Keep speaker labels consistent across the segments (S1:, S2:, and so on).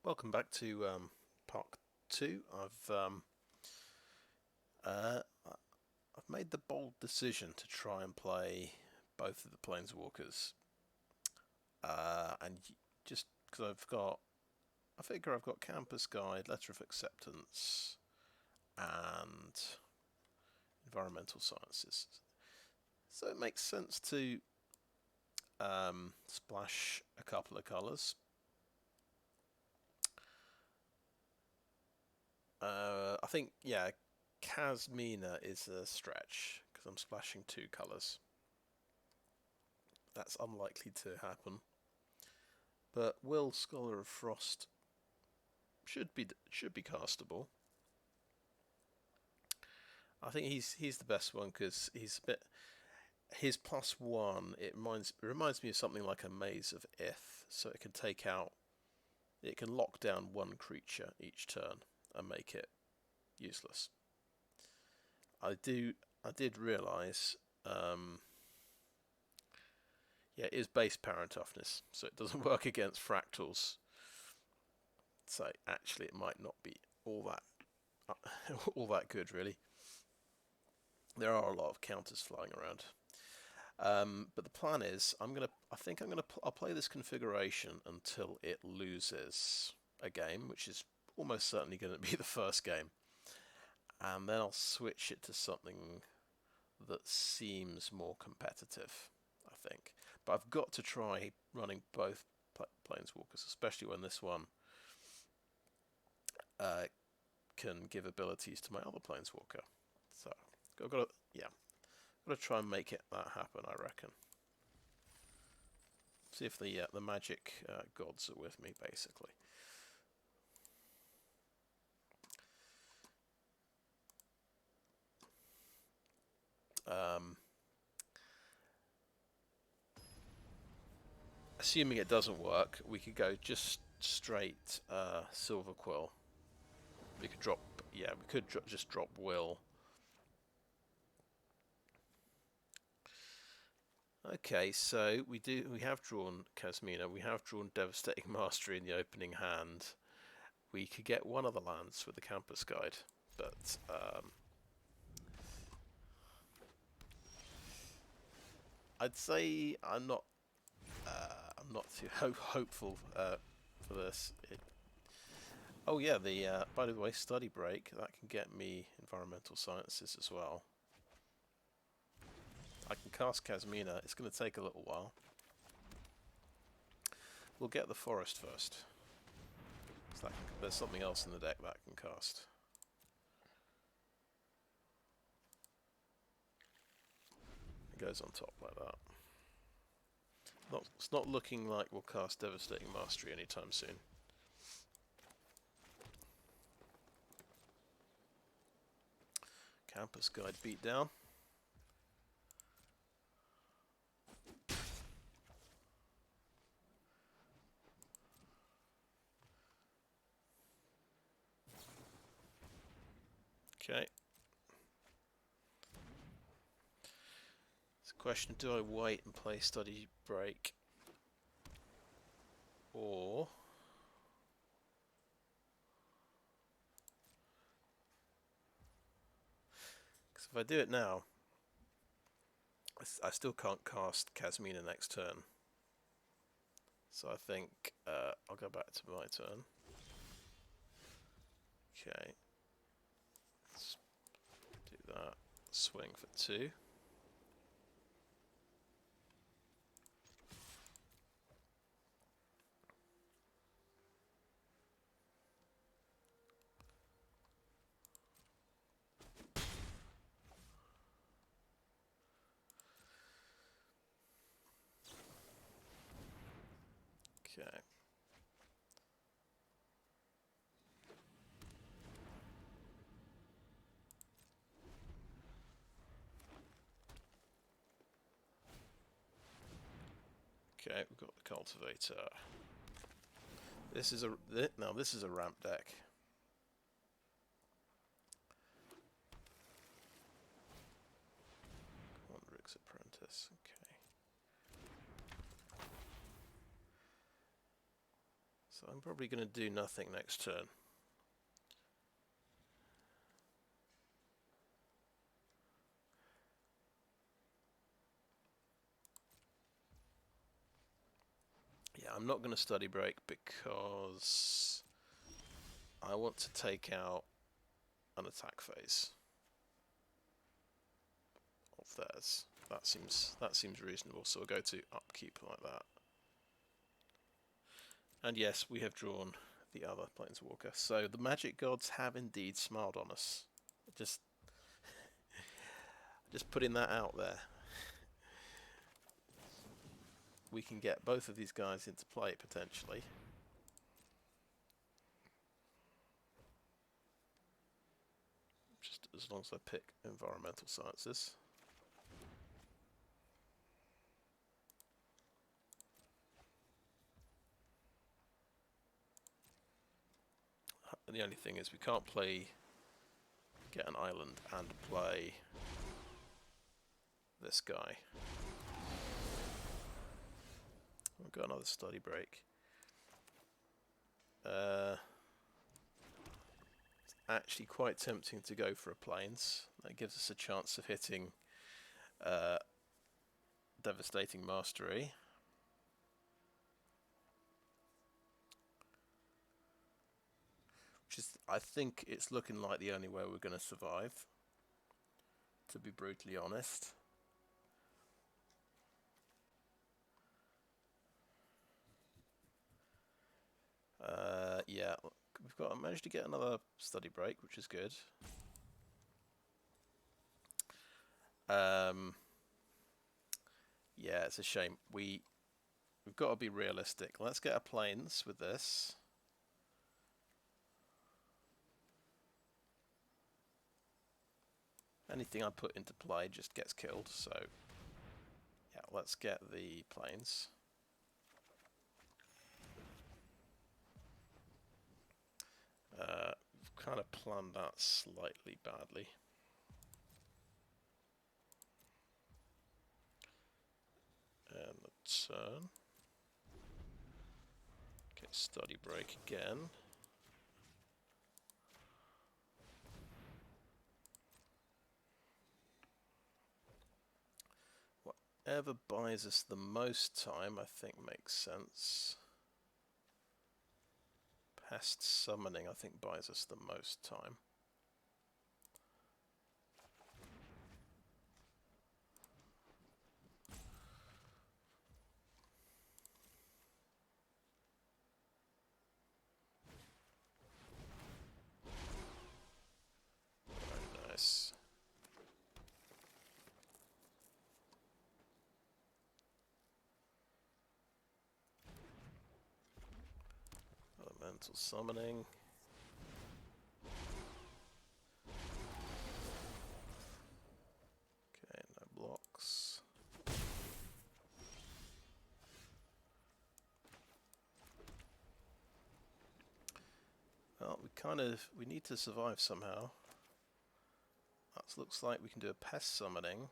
S1: Welcome back to part 2. I've made the bold decision to try and play both of the Planeswalkers, and just because I figure I've got Campus Guide, Letter of Acceptance, and Environmental Sciences, so it makes sense to splash a couple of colours. I think, yeah, Kasmina is a stretch because I'm splashing 2 colours. That's unlikely to happen. But Will, Scholar of Frost, should be castable. I think he's the best one because he's a bit. His +1 it reminds me of something like a Maze of Ith, so it can take out. It can lock down one creature each turn and make it useless. I did realise, yeah, it is base power and toughness, so it doesn't work against fractals. So actually, it might not be all that good, really. There are a lot of counters flying around. But the plan is, I'll play this configuration until it loses a game, which is almost certainly going to be the first game, and then I'll switch it to something that seems more competitive, I think. But I've got to try running both Planeswalkers, especially when this one can give abilities to my other Planeswalker. So I've got to try and make that happen, I reckon. See if the magic gods are with me, basically. Assuming it doesn't work, we could go just straight Silverquill. We could drop, just drop Will. Okay, so we have drawn Kasmina. We have drawn Devastating Mastery in the opening hand. We could get one of the lands with the Campus Guide, but I'd say I'm not too hopeful for this. Oh yeah, by the way, Study Break, that can get me Environmental Sciences as well. I can cast Kasmina. It's going to take a little while. We'll get the Forest first. So there's something else in the deck that I can cast. It goes on top like that. It's not looking like we'll cast Devastating Mastery anytime soon. Campus Guide beat down. Okay. It's a question, do I wait and play Study Break? Or because if I do it now, I still can't cast Kasmina next turn. So I think I'll go back to my turn. Okay. Let's do that. Swing for 2. Okay. Okay, we've got the Cultivator. This is a ramp deck. Quandrix's Apprentice. Okay. So I'm probably going to do nothing next turn. Yeah, I'm not going to study break because I want to take out an attack phase of theirs. That seems reasonable. So we'll go to upkeep like that. And yes, we have drawn the other Planeswalker. So the magic gods have indeed smiled on us. Just putting that out there. We can get both of these guys into play potentially. Just as long as I pick environmental sciences. And the only thing is we can't get an island and play this guy. We've got another study break. It's actually quite tempting to go for a plains. That gives us a chance of hitting Devastating Mastery. Which is, I think it's looking like the only way we're going to survive, to be brutally honest. Yeah, I managed to get another study break, which is good. Yeah, it's a shame. We've got to be realistic. Let's get a plains with this. Anything I put into play just gets killed, so yeah, let's get the plains. We've kind of planned that slightly badly. And the turn. Okay, study break again. Whatever buys us the most time, I think makes sense. Pest Summoning, I think, buys us the most time. Very nice. Elemental Summoning. Okay, no blocks. Well, we need to survive somehow. That looks like we can do a Pest Summoning.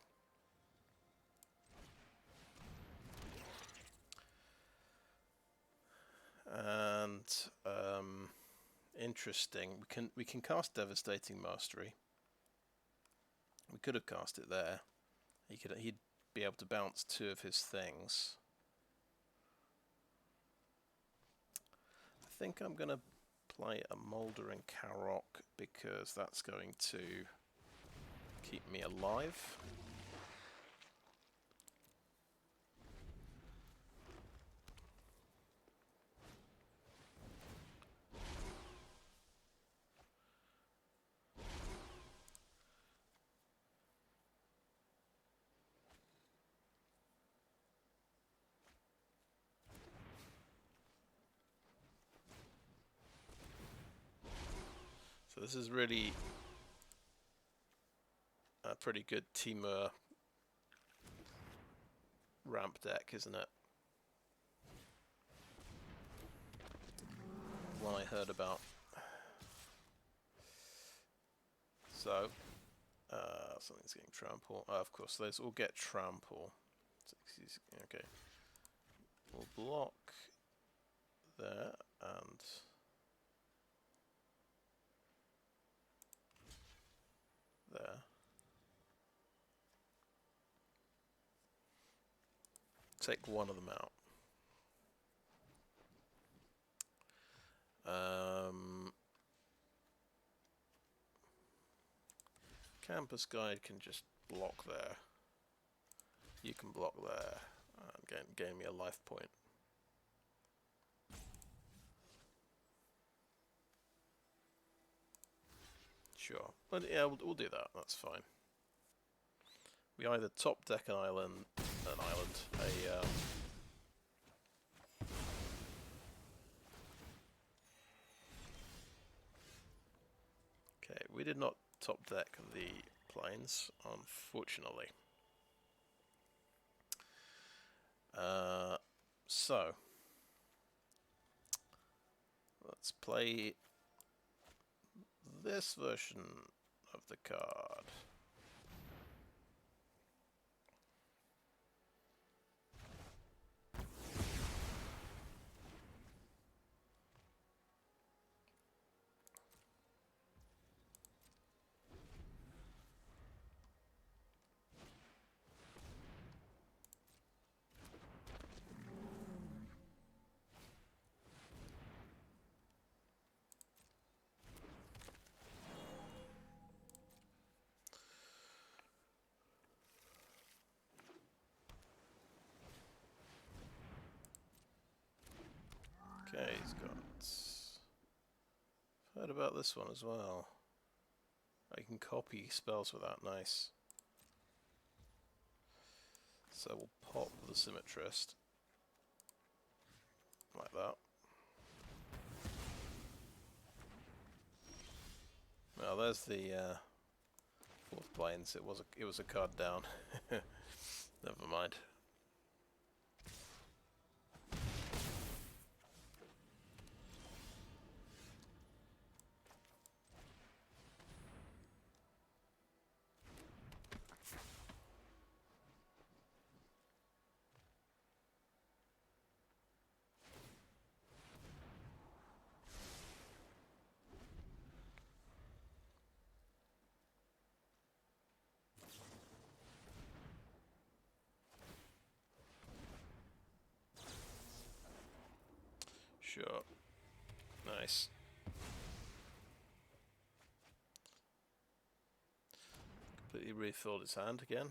S1: And interesting, we can cast Devastating Mastery. We could have cast it there. He'd be able to bounce two of his things. I think I'm gonna play a Mouldering Karok because that's going to keep me alive. So this is really a pretty good Temur ramp deck, isn't it? One I heard about. So, something's getting trample. Of course, those all get trample. Okay. We'll block there, and there. Take one of them out. Campus Guide can just block there. You can block there and gain me a life point. Sure, but yeah, we'll do that. That's fine. We either top deck an island. Okay, we did not top deck the planes, unfortunately. So let's play this version of the card. Okay, he's got... I've heard about this one as well. I can copy spells with that, nice. So we'll pop the Symmetrist. Like that. Well, there's the fourth planes. It was a card down. Never mind. Sure. Nice. Completely refilled his hand again.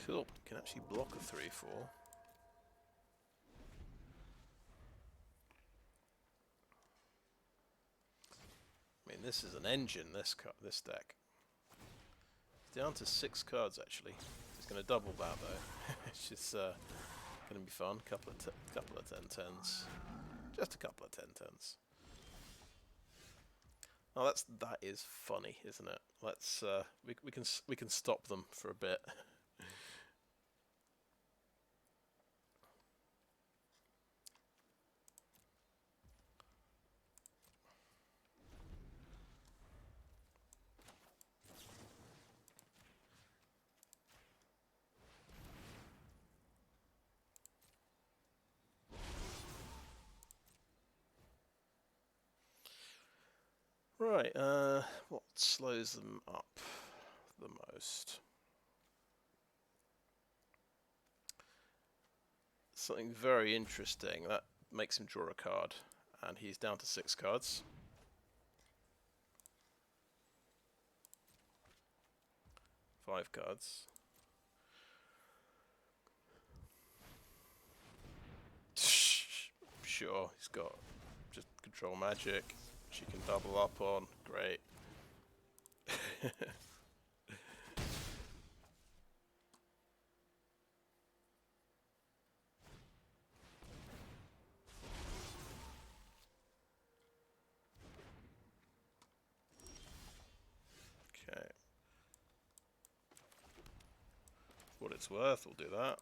S1: Cool. Can actually block a 3/4. I mean, this is an engine. This deck. It's down to 6 cards actually. It's going to double that though. It's just going to be fun. Couple of 10-10s. Just a couple of 10-10s. Oh, that is funny, isn't it? Let's we can stop them for a bit. Right, what slows them up the most? Something very interesting. That makes him draw a card, and he's down to 6 cards. Five cards. Sure, he's got just control magic. She can double up on. Great. Okay. For what it's worth, we'll do that.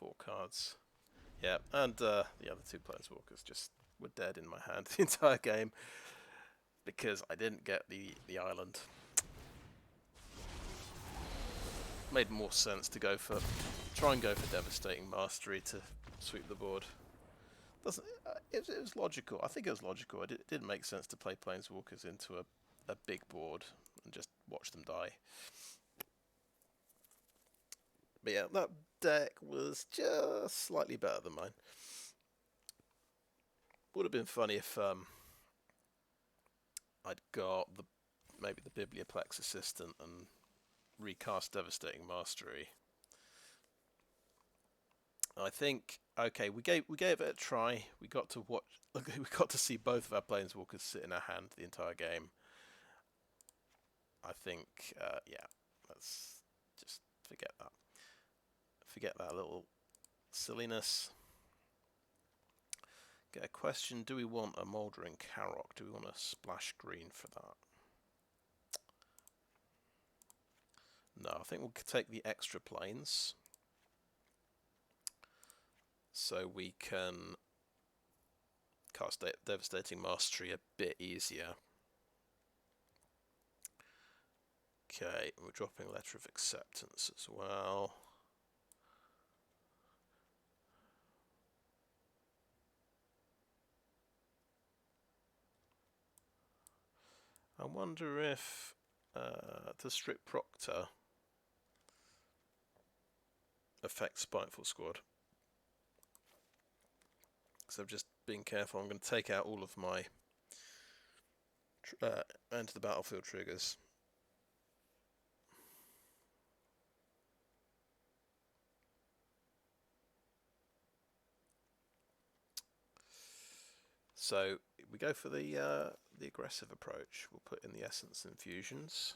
S1: 4 cards. Yeah, and the other 2 Planeswalkers just were dead in my hand the entire game because I didn't get the island. Made more sense to try and go for Devastating Mastery to sweep the board. It was logical. I think it was logical. It didn't make sense to play Planeswalkers into a big board and just watch them die. But yeah, that deck was just slightly better than mine. Would have been funny if I'd got maybe the Biblioplex Assistant and recast Devastating Mastery. I think we gave it a try. We got to see both of our Planeswalkers sit in our hand the entire game. I think yeah, let's just forget that. Forget that little silliness. Get a question, do we want a Mouldering Carrock? Do we want a splash green for that? No, I think we'll take the extra planes. So we can cast Devastating Mastery a bit easier. Okay, we're dropping Letter of Acceptance as well. I wonder if the Strict Proctor affects Spiteful Squad. So I'm just being careful. I'm going to take out all of my enter the battlefield triggers. So we go for the aggressive approach. We'll put in the Essence Infusions.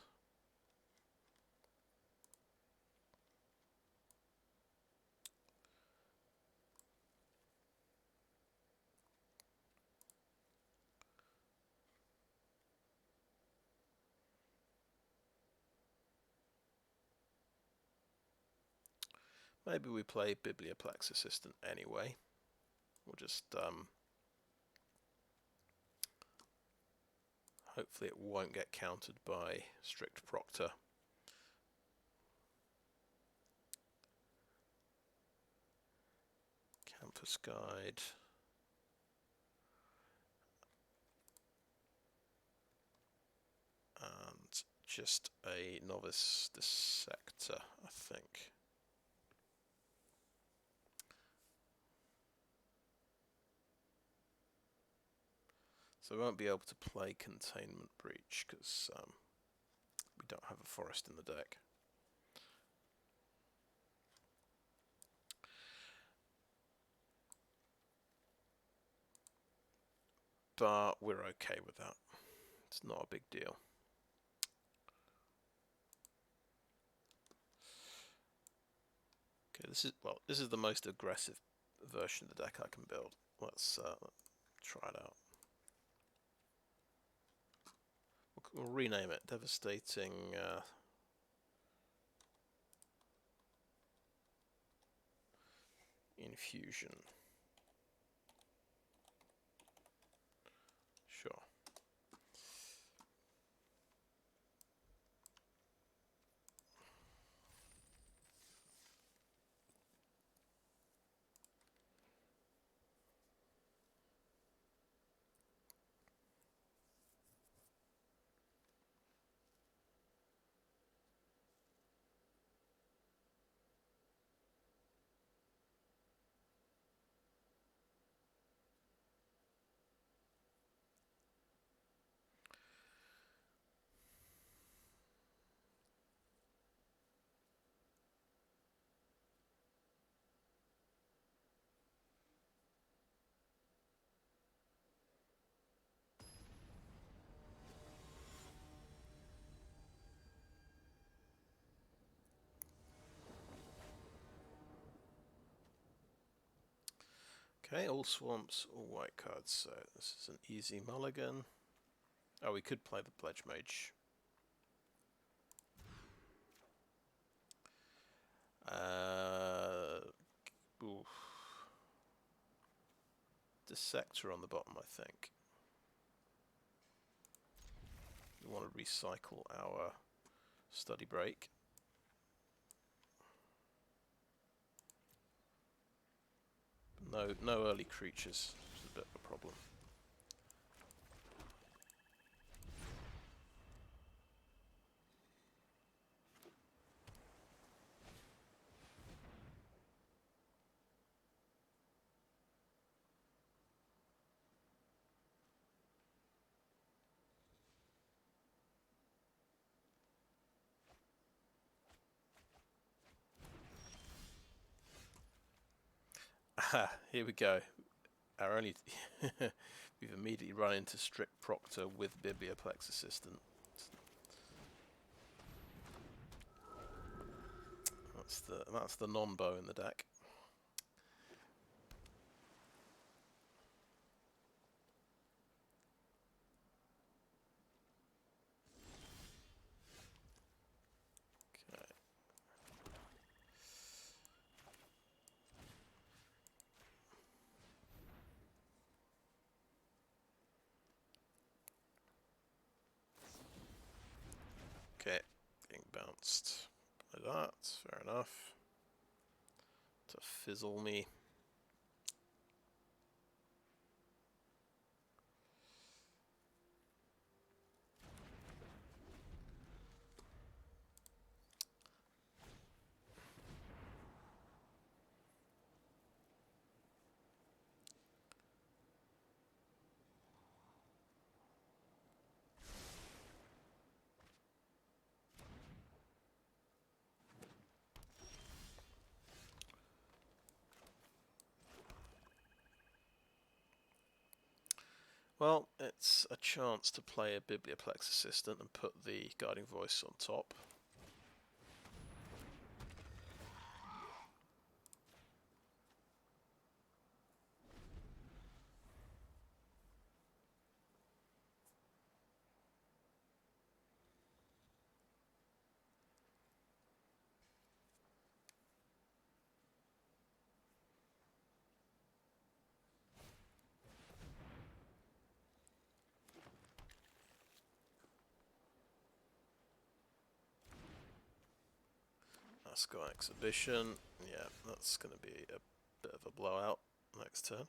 S1: Maybe we play Biblioplex Assistant anyway. We'll just hopefully it won't get countered by Strict Proctor. Campus Guide. And just a Novice Dissector, I think. So we won't be able to play Containment Breach because we don't have a forest in the deck. But we're okay with that. It's not a big deal. Okay, this is the most aggressive version of the deck I can build. Let's try it out. We'll rename it Devastating Infusion. Sure. Okay, all swamps, all white cards, so this is an easy mulligan. Oh, we could play the Pledgemage. Dissector on the bottom, I think. We want to recycle our study break. No early creatures, which is a bit of a problem. Aha, here we go. Our only we've immediately run into Strict Proctor with Biblioplex Assistant. That's the non-bow in the deck. Okay, getting bounced by that, fair enough. To fizzle me. Well, it's a chance to play a Biblioplex Assistant and put the Guiding Voice on top. Ascot Exhibition, yeah, that's going to be a bit of a blowout next turn.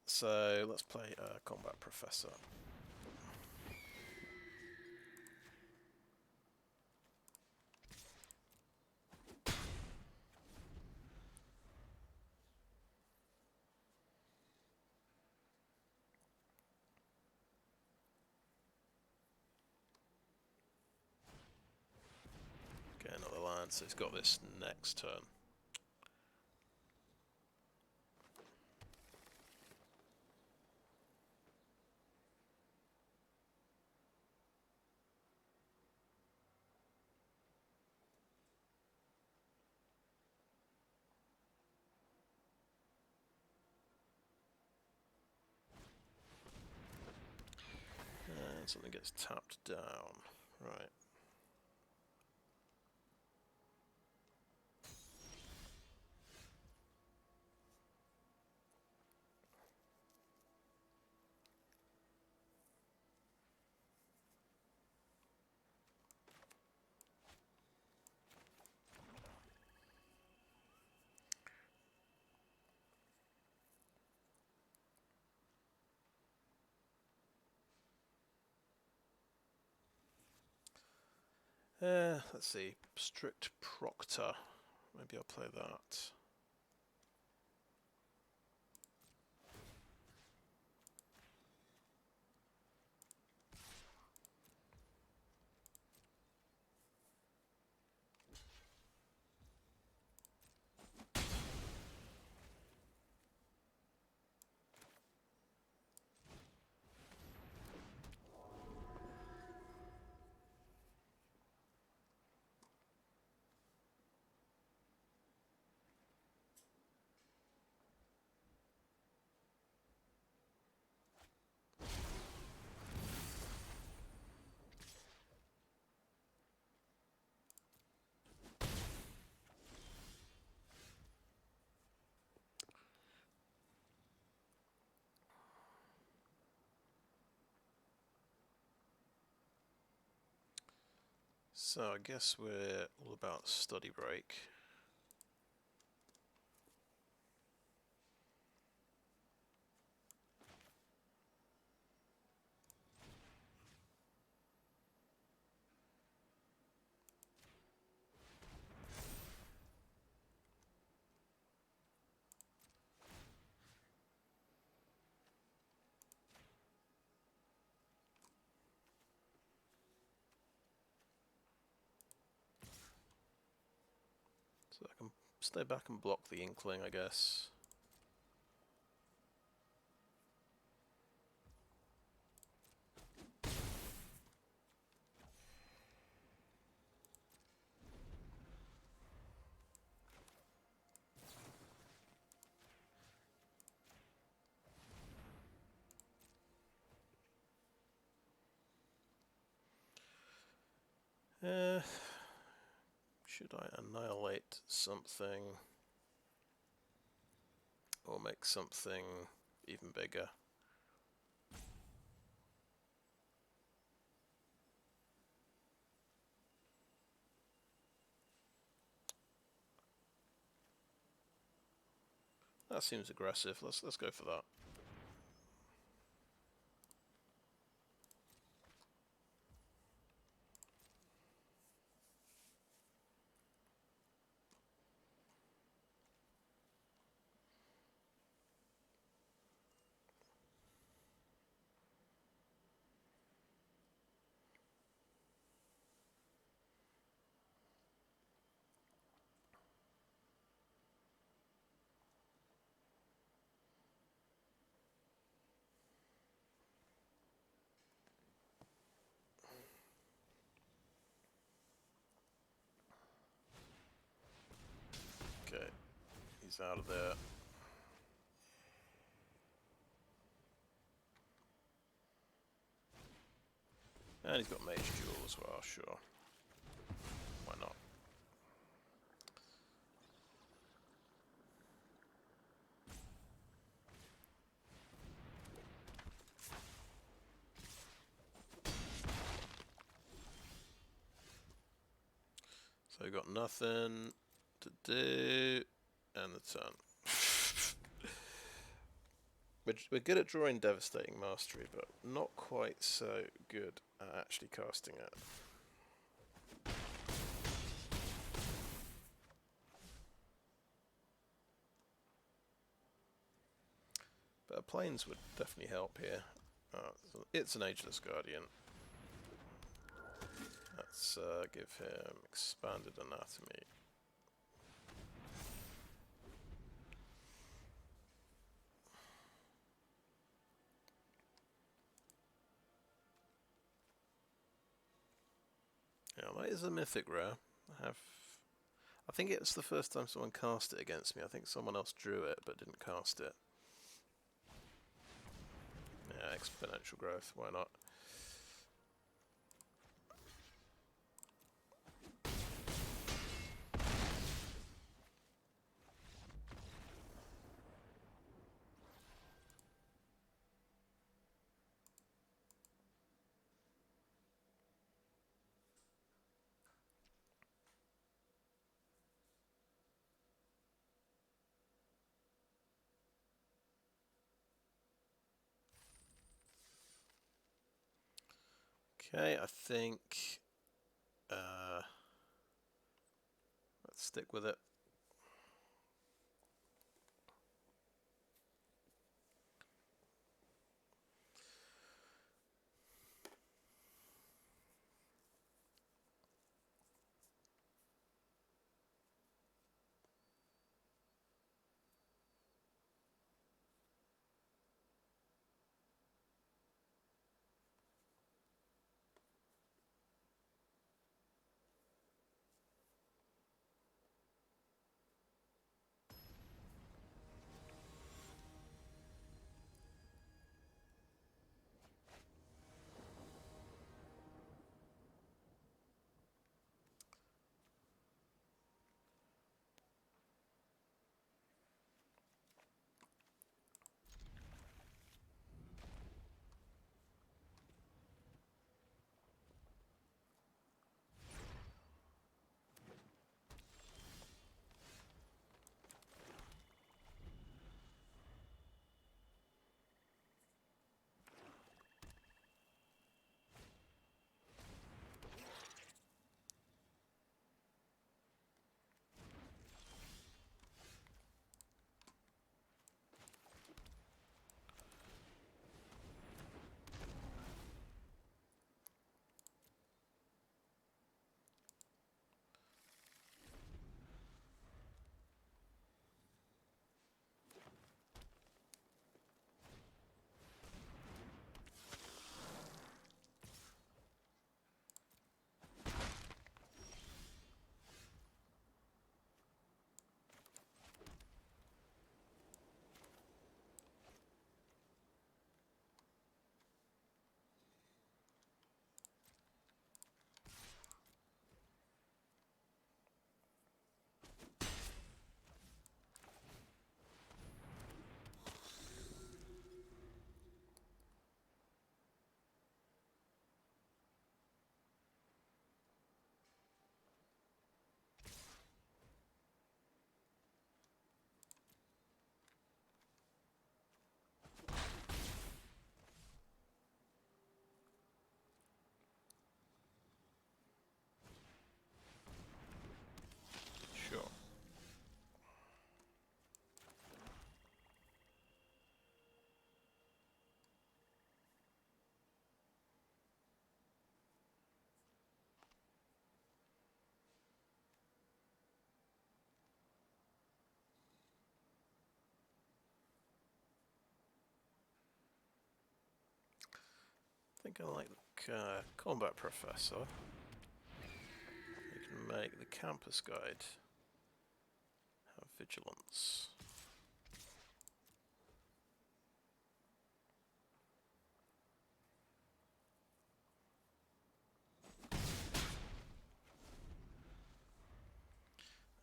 S1: So let's play Combat Professor. Okay, another land, so he's got this next turn. And something gets tapped down. Right. Let's see, Strict Proctor. Maybe I'll play that. So I guess we're all about study break. So I can stay back and block the Inkling, I guess. Should I annihilate something or make something even bigger? That seems aggressive. Let's go for that. Okay, he's out of there. And he's got Mage Duel as well, sure. Why not? So we've got nothing to do, and the turn. We're good at drawing Devastating Mastery, but not quite so good at actually casting it. But Plains would definitely help here. So it's an Ageless Guardian. Let's give him Expanded Anatomy. Yeah, that is a mythic rare. I think it's the first time someone cast it against me. I think someone else drew it but didn't cast it. Yeah, exponential growth, why not? Okay, I think let's stick with it. think I like the Combat Professor. We can make the Campus Guide have Vigilance.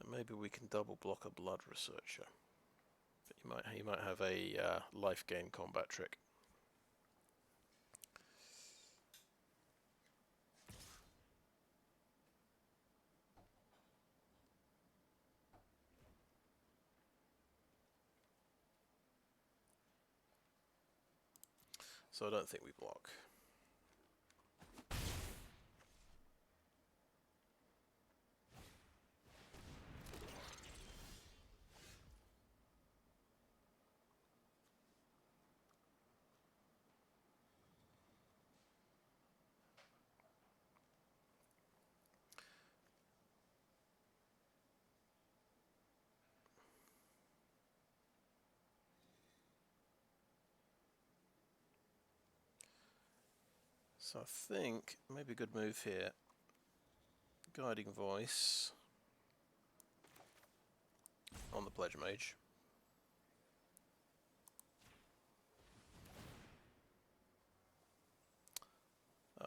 S1: And maybe we can double block a Blood Researcher. But he might have a life gain combat trick. So I don't think we block. So I think maybe a good move here. Guiding Voice on the Pledgemage.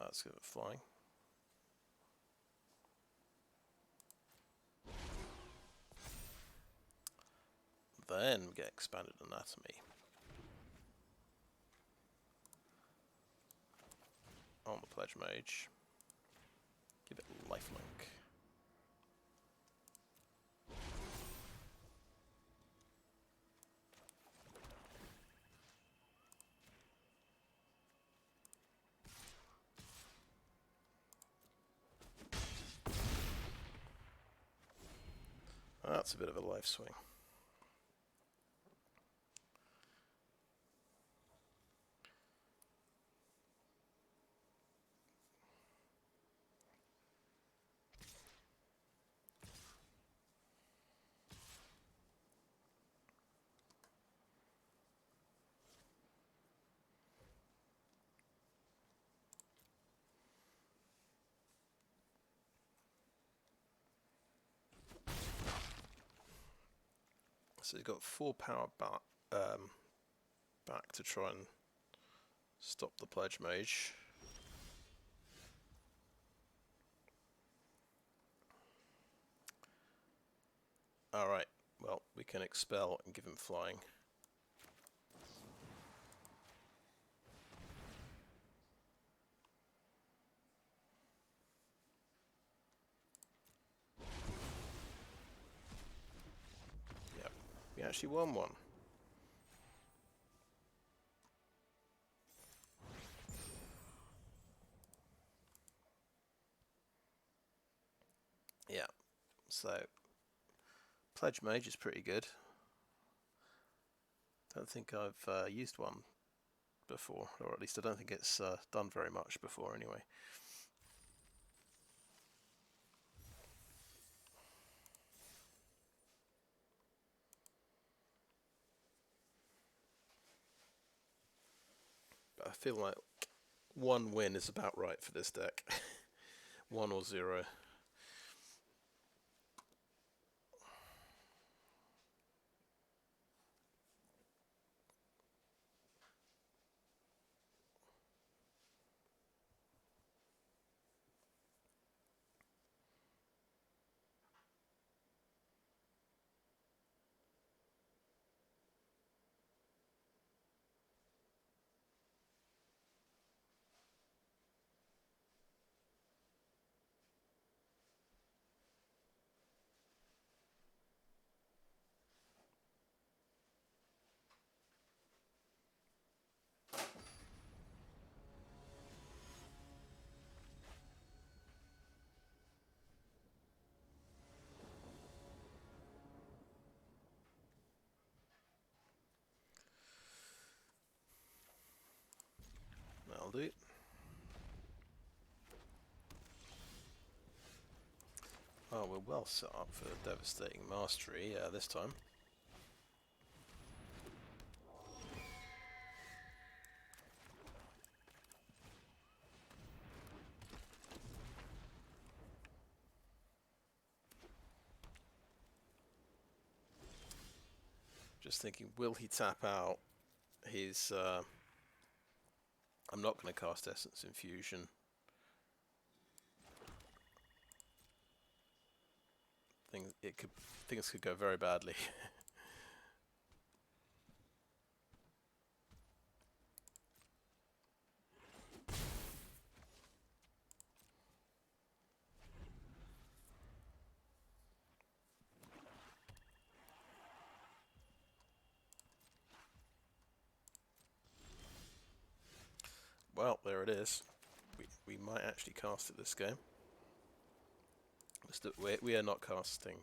S1: Let's go with Flying. Then we get Expanded Anatomy on the Pledgemage. Give it lifelink. That's a bit of a life swing. So he's got 4 power back to try and stop the Pledgemage. Alright, well, we can Expel and give him Flying. We actually won one. Yeah, so Pledgemage is pretty good. Don't think I've used one before, or at least I don't think it's done very much before anyway. But I feel like 1 win is about right for this deck. 1 or 0. That'll do. Oh, we're well set up for Devastating Mastery this time. just thinking, will he tap out his... I'm not going to cast Essence Infusion. Things could go very badly. Well, there it is. We might actually cast it this game. We are not casting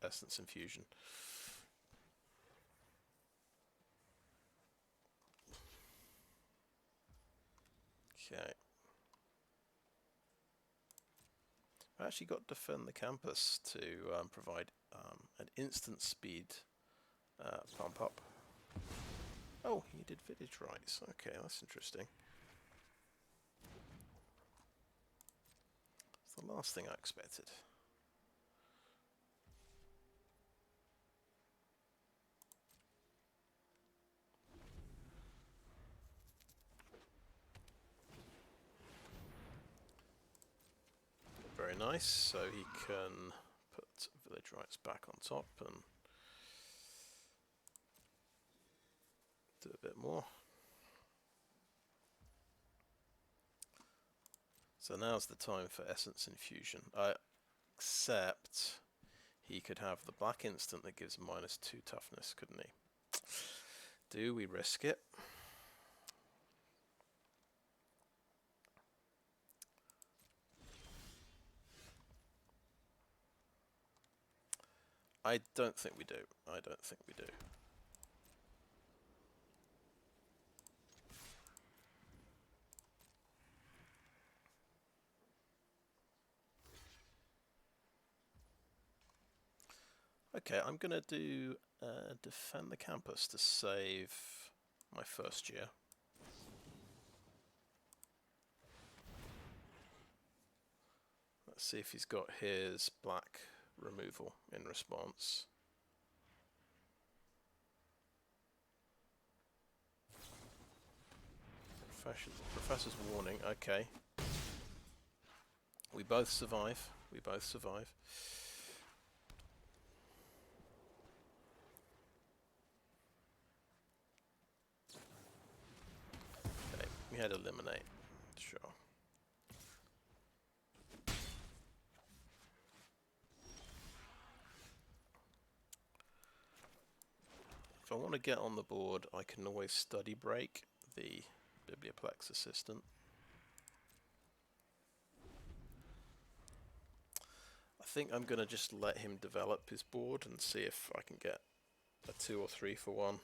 S1: Essence Infusion. Okay. I actually got Defend the Campus to provide an instant speed pump up. Oh, he did Village Rites. Okay, that's interesting. It's the last thing I expected. Very nice, so he can put Village Rites back on top and do a bit more. So now's the time for Essence Infusion. Except he could have the black instant that gives -2 toughness, couldn't he? Do we risk it? I don't think we do. I don't think we do. Okay, I'm going to do Defend the Campus to save my first year. Let's see if he's got his black removal in response. Professor's Warning, okay. We both survive. We both survive. Okay, we had Eliminate, sure. If I want to get on the board, I can always Study Break the Biblioplex Assistant. I think I'm going to just let him develop his board and see if I can get a 2 or 3 for 1.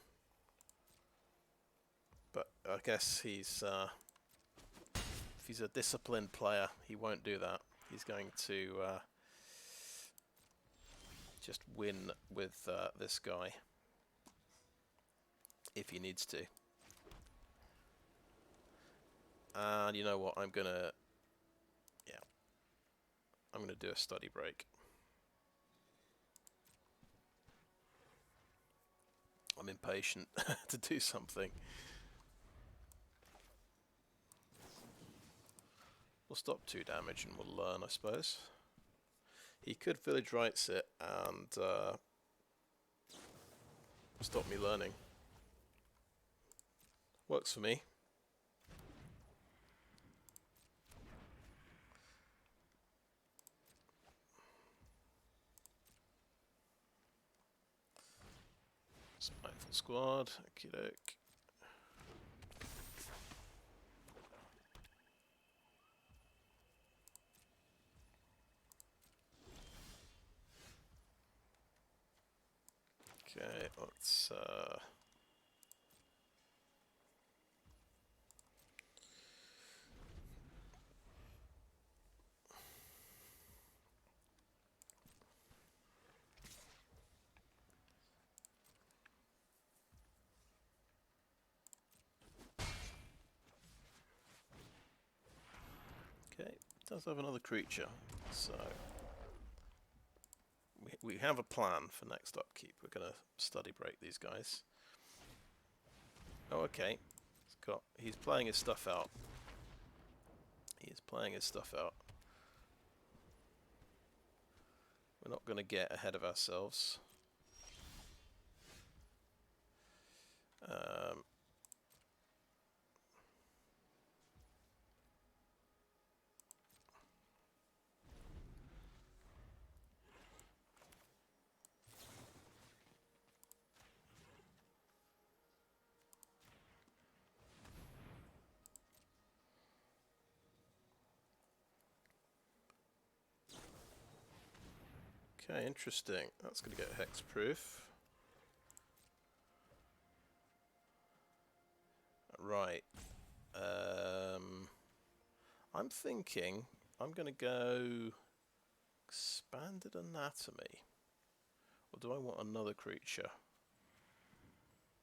S1: But I guess he's if he's a disciplined player, he won't do that. He's going to just win with this guy if he needs to. And you know what? I'm gonna do a Study Break. I'm impatient to do something. We'll stop 2 damage and we'll learn, I suppose. He could Village Rites it and stop me learning. Works for me. Spiteful Squad, okie doke. Okay, let's okay, does have another creature, so we have a plan for next upkeep. We're going to Study Break these guys. Oh, okay. He's playing his stuff out. He's playing his stuff out. We're not going to get ahead of ourselves. Okay, interesting. That's going to get hexproof. Right. I'm thinking I'm going to go Expanded Anatomy. Or do I want another creature?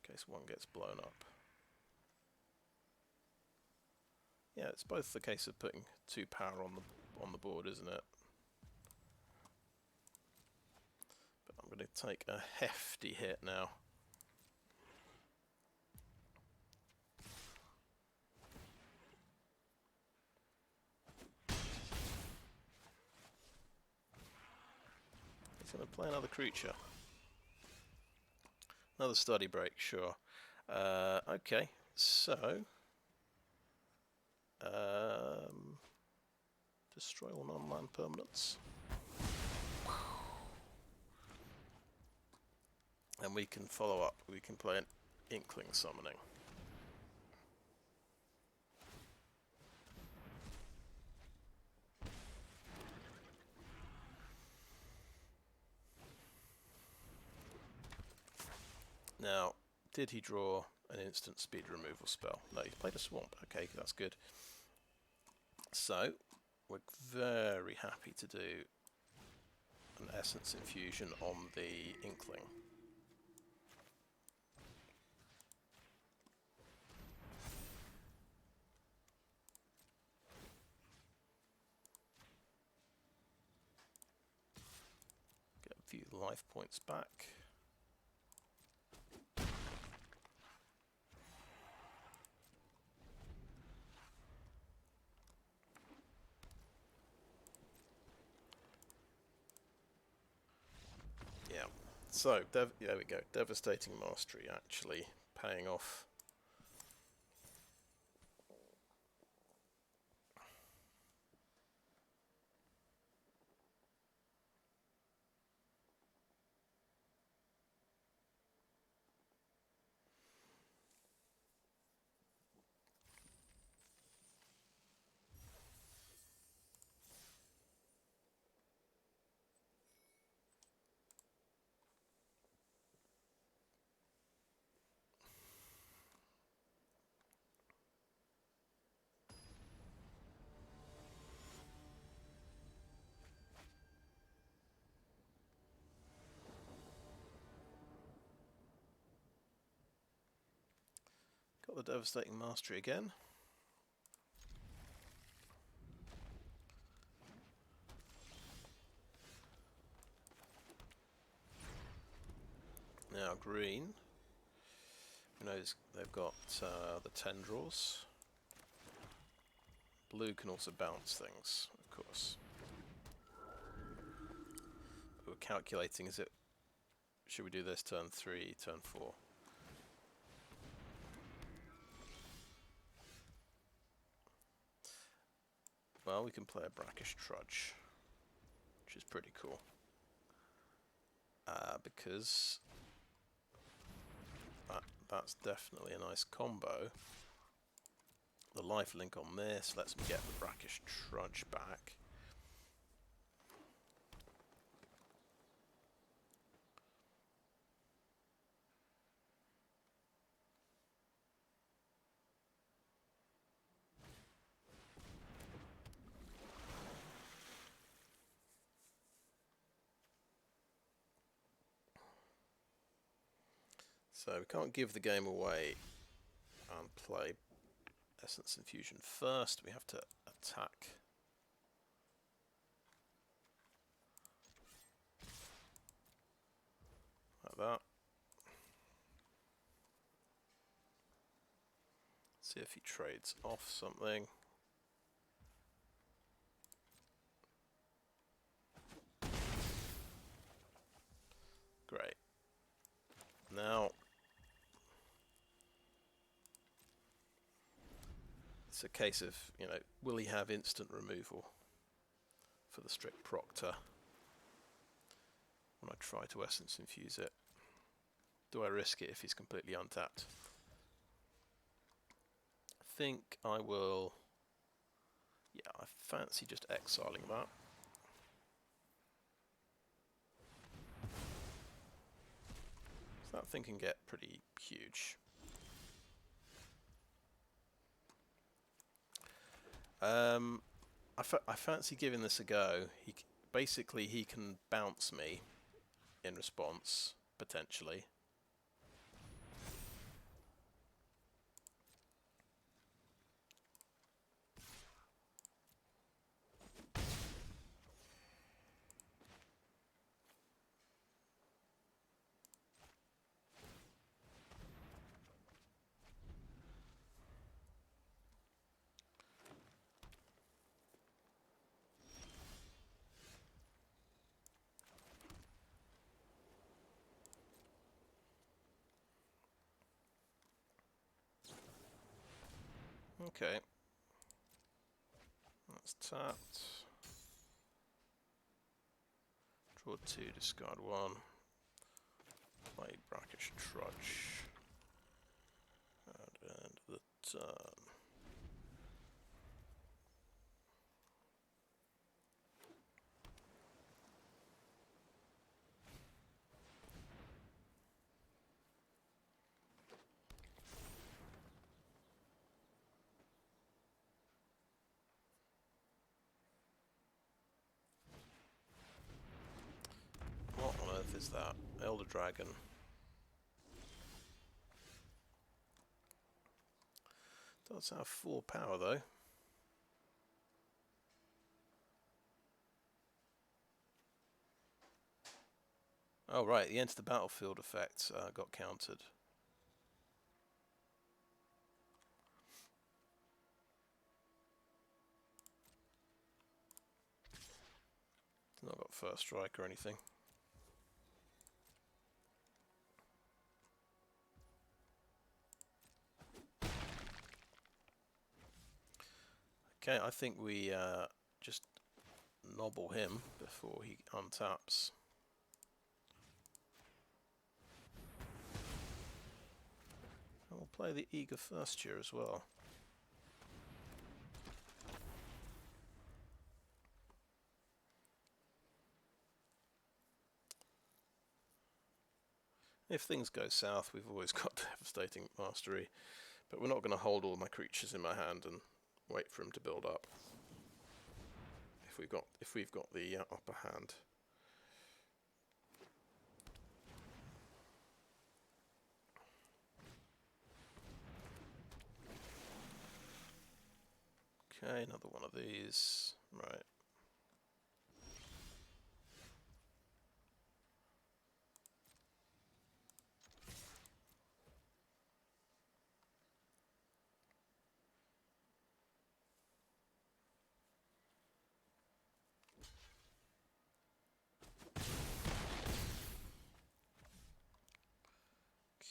S1: In case one gets blown up. Yeah, it's both the case of putting 2 power on the board, isn't it? But I'm going to take a hefty hit now. He's going to play another creature. Another study break, sure. Okay, so destroy all non-land permanents. And we can follow up. We can play an Inkling Summoning. Now, did he draw an instant speed removal spell? No, he played a swamp. Okay, that's good. So, we're very happy to do an Essence Infusion on the Inkling. Get a few life points back. So, there we go. Devastating Mastery actually paying off. Got the Devastating Mastery again. Now green, who knows, they've got the tendrils. Blue can also bounce things, of course. But we're calculating, should we do this turn 3, turn 4? Well, we can play a Brackish Trudge, which is pretty cool. Because that's definitely a nice combo. The lifelink on this lets me get the Brackish Trudge back. So we can't give the game away and play Essence Infusion first. We have to attack. Like that. See if he trades off something. Great. Now it's a case of, you know, will he have instant removal for the Strict Proctor when I try to Essence Infuse it? Do I risk it if he's completely untapped? I think I will. Yeah, I fancy just exiling that. So that thing can get pretty huge. I fancy giving this a go. Basically he can bounce me in response, potentially. Okay. That's tapped. Draw 2, discard 1. Play Brackish Trudge. And end the turn. What on earth is that? Elder Dragon. Does have 4 power though. Oh right, the enter the battlefield effect got countered. It's not got first strike or anything. Okay, I think we just nobble him before he untaps. And we'll play the Eager First Year as well. If things go south, we've always got Devastating Mastery, but we're not going to hold all my creatures in my hand and wait for him to build up. If we've got the upper hand. Okay, another one of these. Right.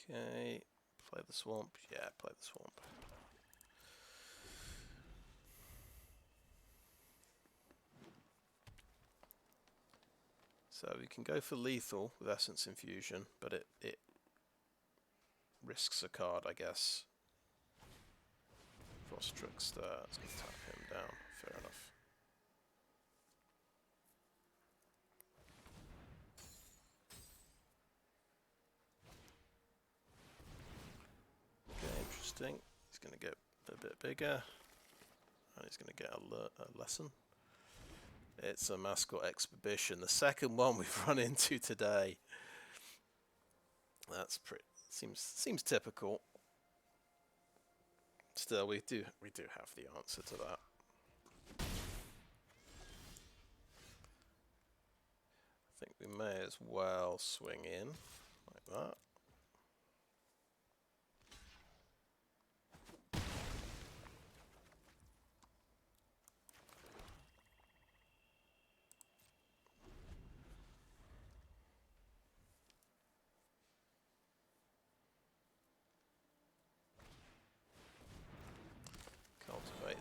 S1: Okay, play the swamp. Yeah, play the swamp. So we can go for lethal with Essence Infusion, but it risks a card, I guess. Frost Trickster, let's go tap him down. Fair enough. Okay, interesting. He's going to get a bit bigger, and he's going to get a lesson. It's a Mascot Expedition, the second one we've run into today. That's pretty seems typical. Still, we do have the answer to that. I think we may as well swing in like that.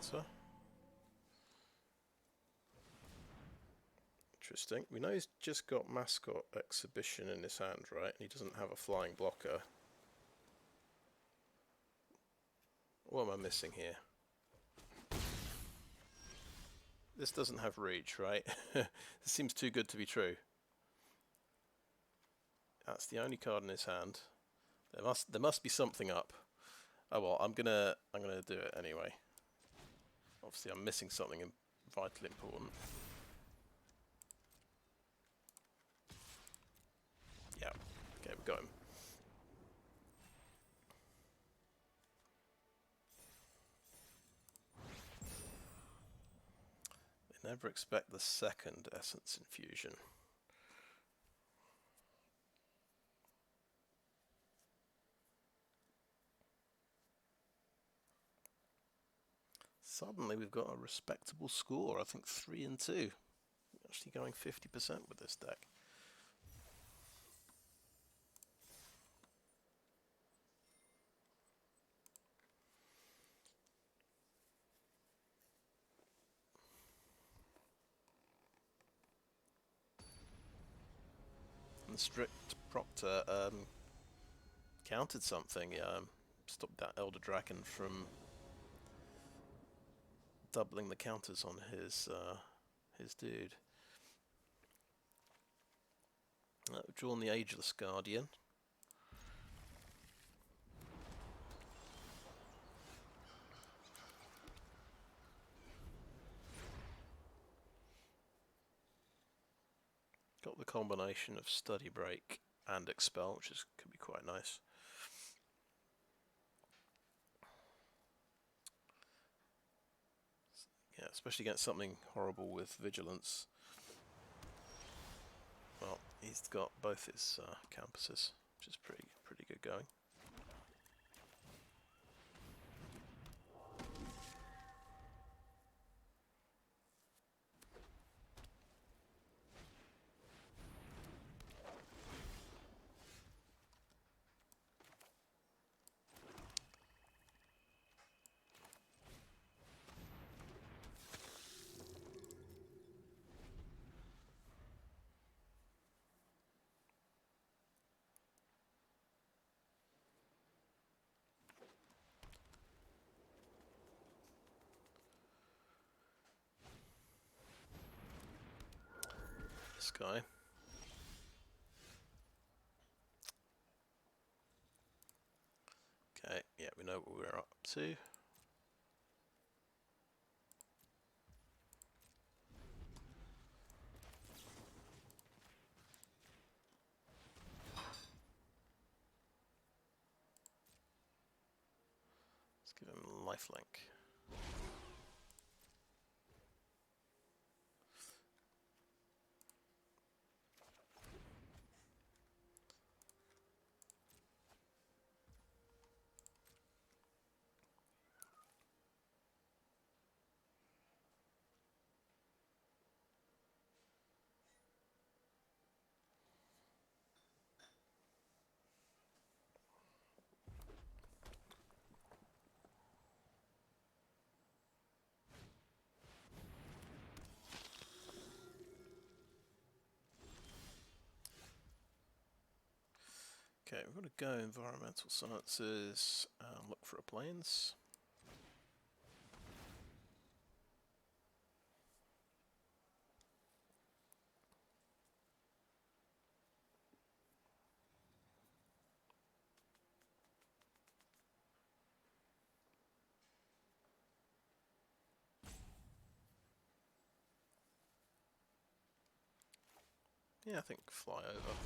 S1: Proctor. Interesting. We know he's just got Mascot Exhibition in his hand, right? He doesn't have a flying blocker. What am I missing here? This doesn't have reach, right? This seems too good to be true. That's the only card in his hand. There must be something up. Oh well, I'm gonna do it anyway. Obviously, I'm missing something vitally important. Yeah. Okay, we got him. They never expect the second Essence Infusion. Suddenly we've got a respectable score. I think 3-2. Actually going 50% with this deck. And Strict Proctor countered something. Stopped that Elder Dragon from doubling the counters on his dude. We've drawn the Ageless Guardian. Got the combination of Study Break and Expel, which could be quite nice. Yeah, especially against something horrible with Vigilance. Well, he's got both his campuses, which is pretty good going. This guy. Okay, yeah, we know what we're up to. Let's give him lifelink. Okay, we're going to go Environmental Sciences and look for a plains. Yeah, I think fly over.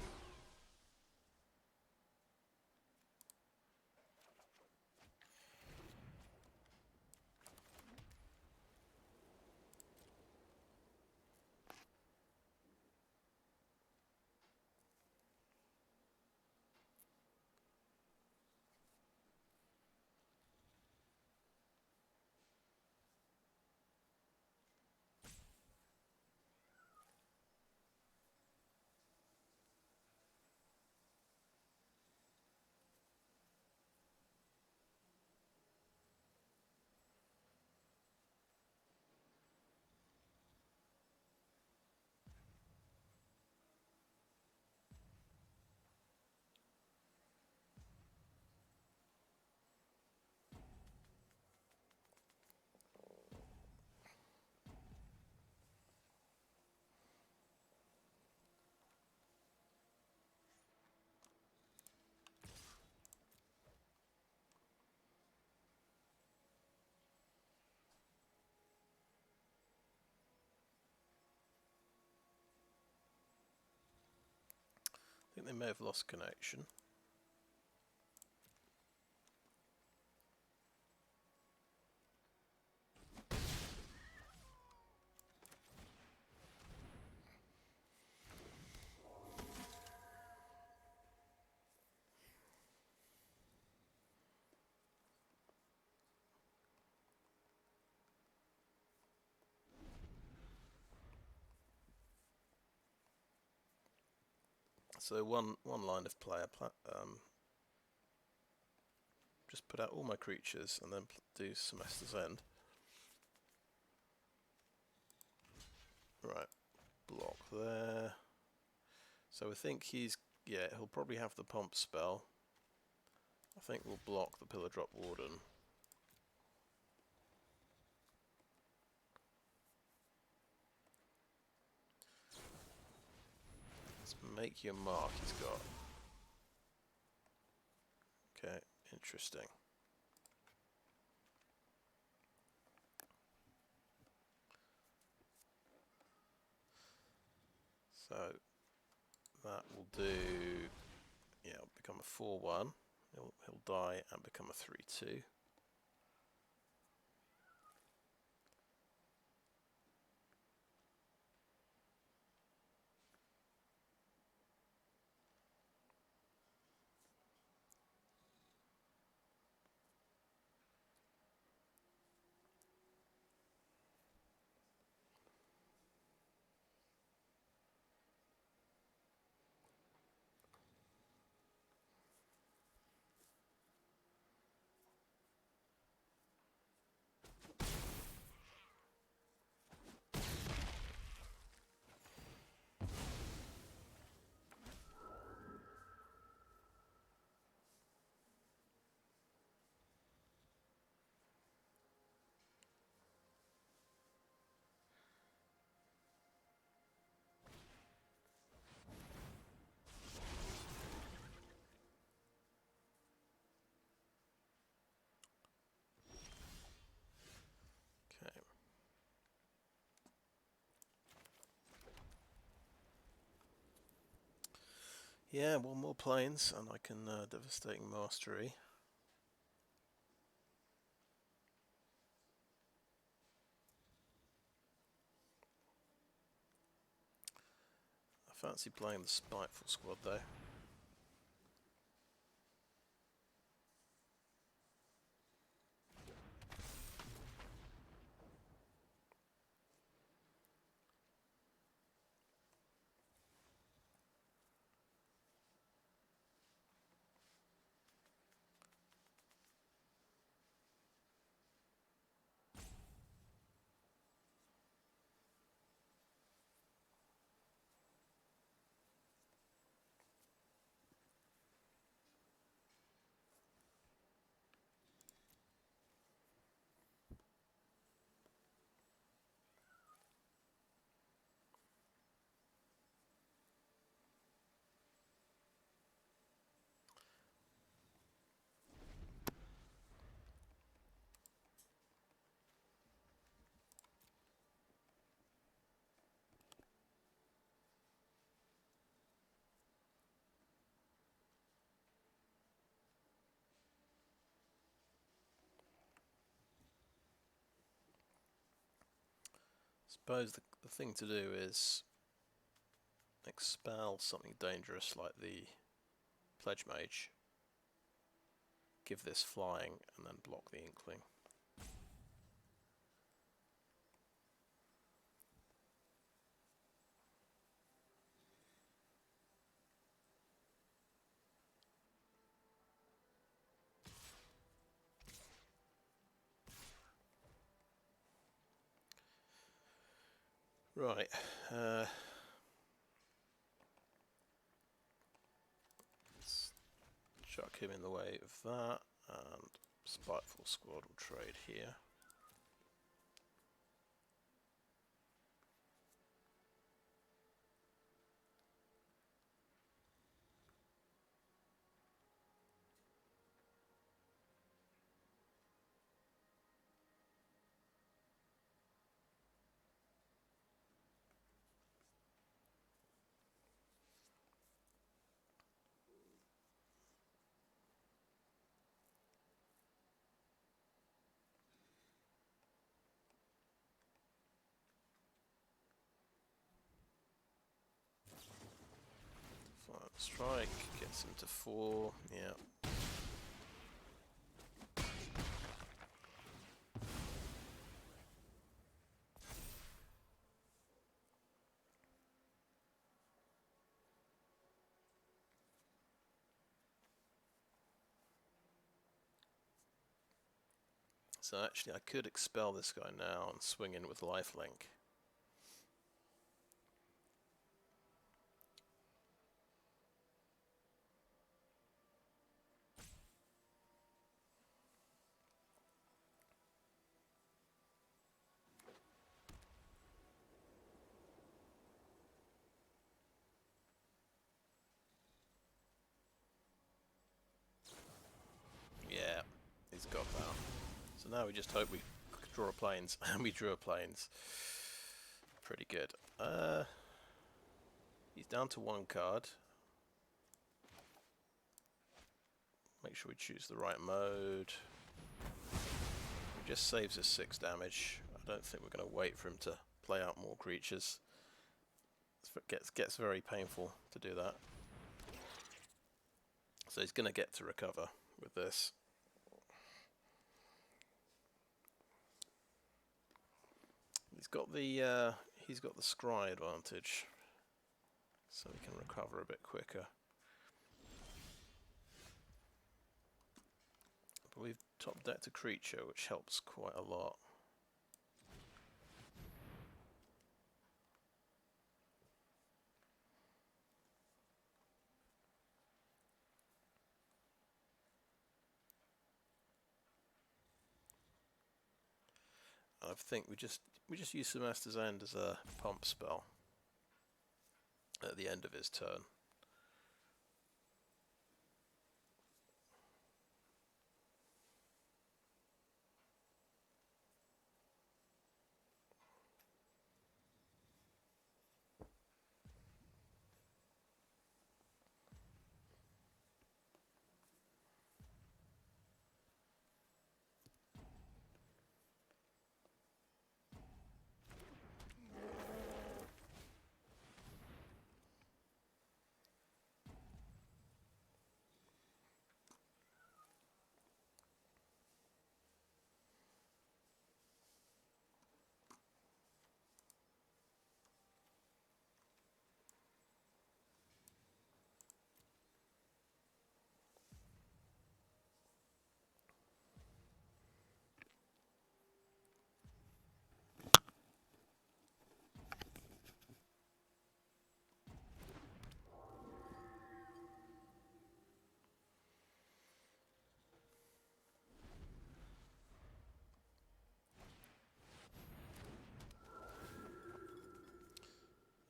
S1: think they may have lost connection. So one line of play, just put out all my creatures and then do Semester's End. Right, block there. So I think he'll probably have the pump spell. I think we'll block the Pillar Drop Warden. Let's make your mark he's got. Okay, interesting. So that will do, yeah, it'll become a 4-1. He'll die and become a 3-2. Okay. Yeah, one more planes and I can Devastating Mastery. I fancy playing the Spiteful Squad though. Suppose the thing to do is expel something dangerous like the Pledgemage, give this flying, and then block the Inkling. Right, let's chuck him in the way of that, and Spiteful Squad will trade here. Strike gets him to 4. Yeah. So actually I could expel this guy now and swing in with lifelink. Yeah, he's got that. So now we just hope we draw a plains, and we drew a plains. Pretty good. He's down to 1 card. Make sure we choose the right mode. He just saves us 6 damage. I don't think we're going to wait for him to play out more creatures. It gets very painful to do that. So he's going to get to recover with this. He's got the scry advantage, so he can recover a bit quicker. But we've top decked a creature, which helps quite a lot. I think we just use Semester's End as a pump spell at the end of his turn.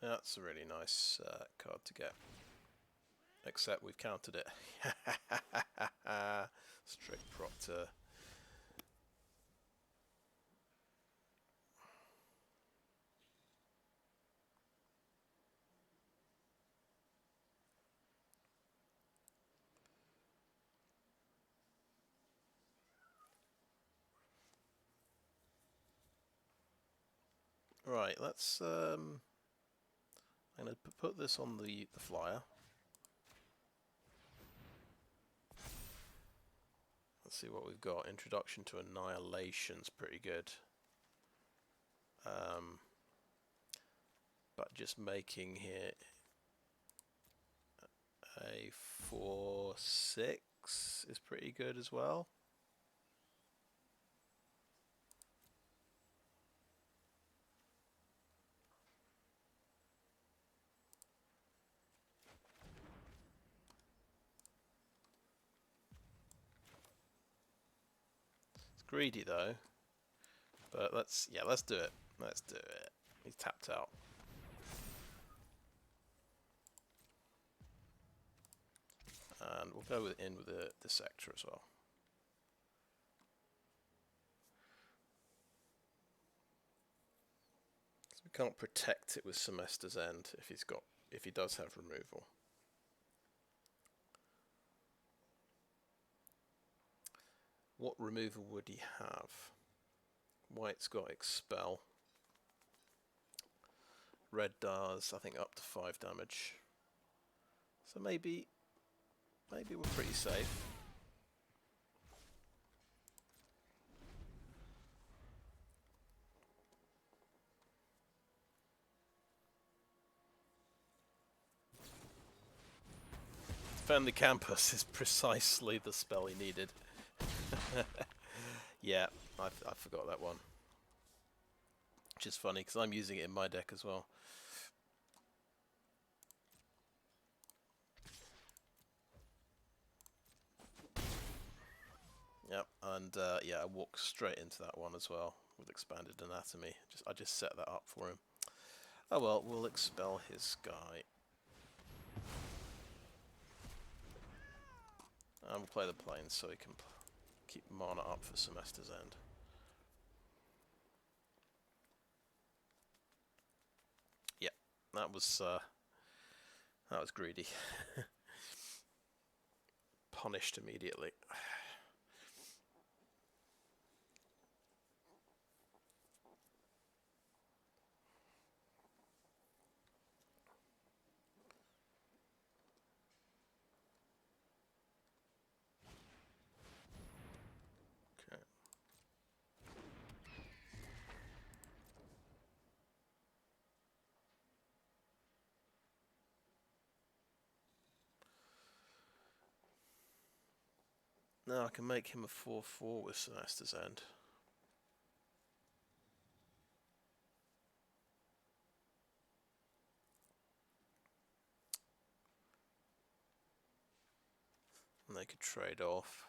S1: That's a really nice card to get. Except we've countered it. Strict Proctor. Right, let's I'm going to put this on the flyer. Let's see what we've got. Introduction to Annihilation's pretty good. But just making here a 4/6 is pretty good as well. It's greedy though. But let's do it. Let's do it. He's tapped out. And we'll go in with the Dissector as well. So we can't protect it with Semester's End if he does have removal. What removal would he have? White's got Expel. Red does, I think, up to 5 damage. So maybe we're pretty safe. Defend the campus is precisely the spell he needed. Yeah, I forgot that one. Which is funny, because I'm using it in my deck as well. Yep, and yeah, I walked straight into that one as well, with Expanded Anatomy. I just set that up for him. Oh well, we'll expel his guy. And we'll play the Plains so he can keep mana up for Semester's End. Yep, that was greedy. Punished immediately. Okay. Now I can make him a 4/4 with Semester's End. And they could trade off.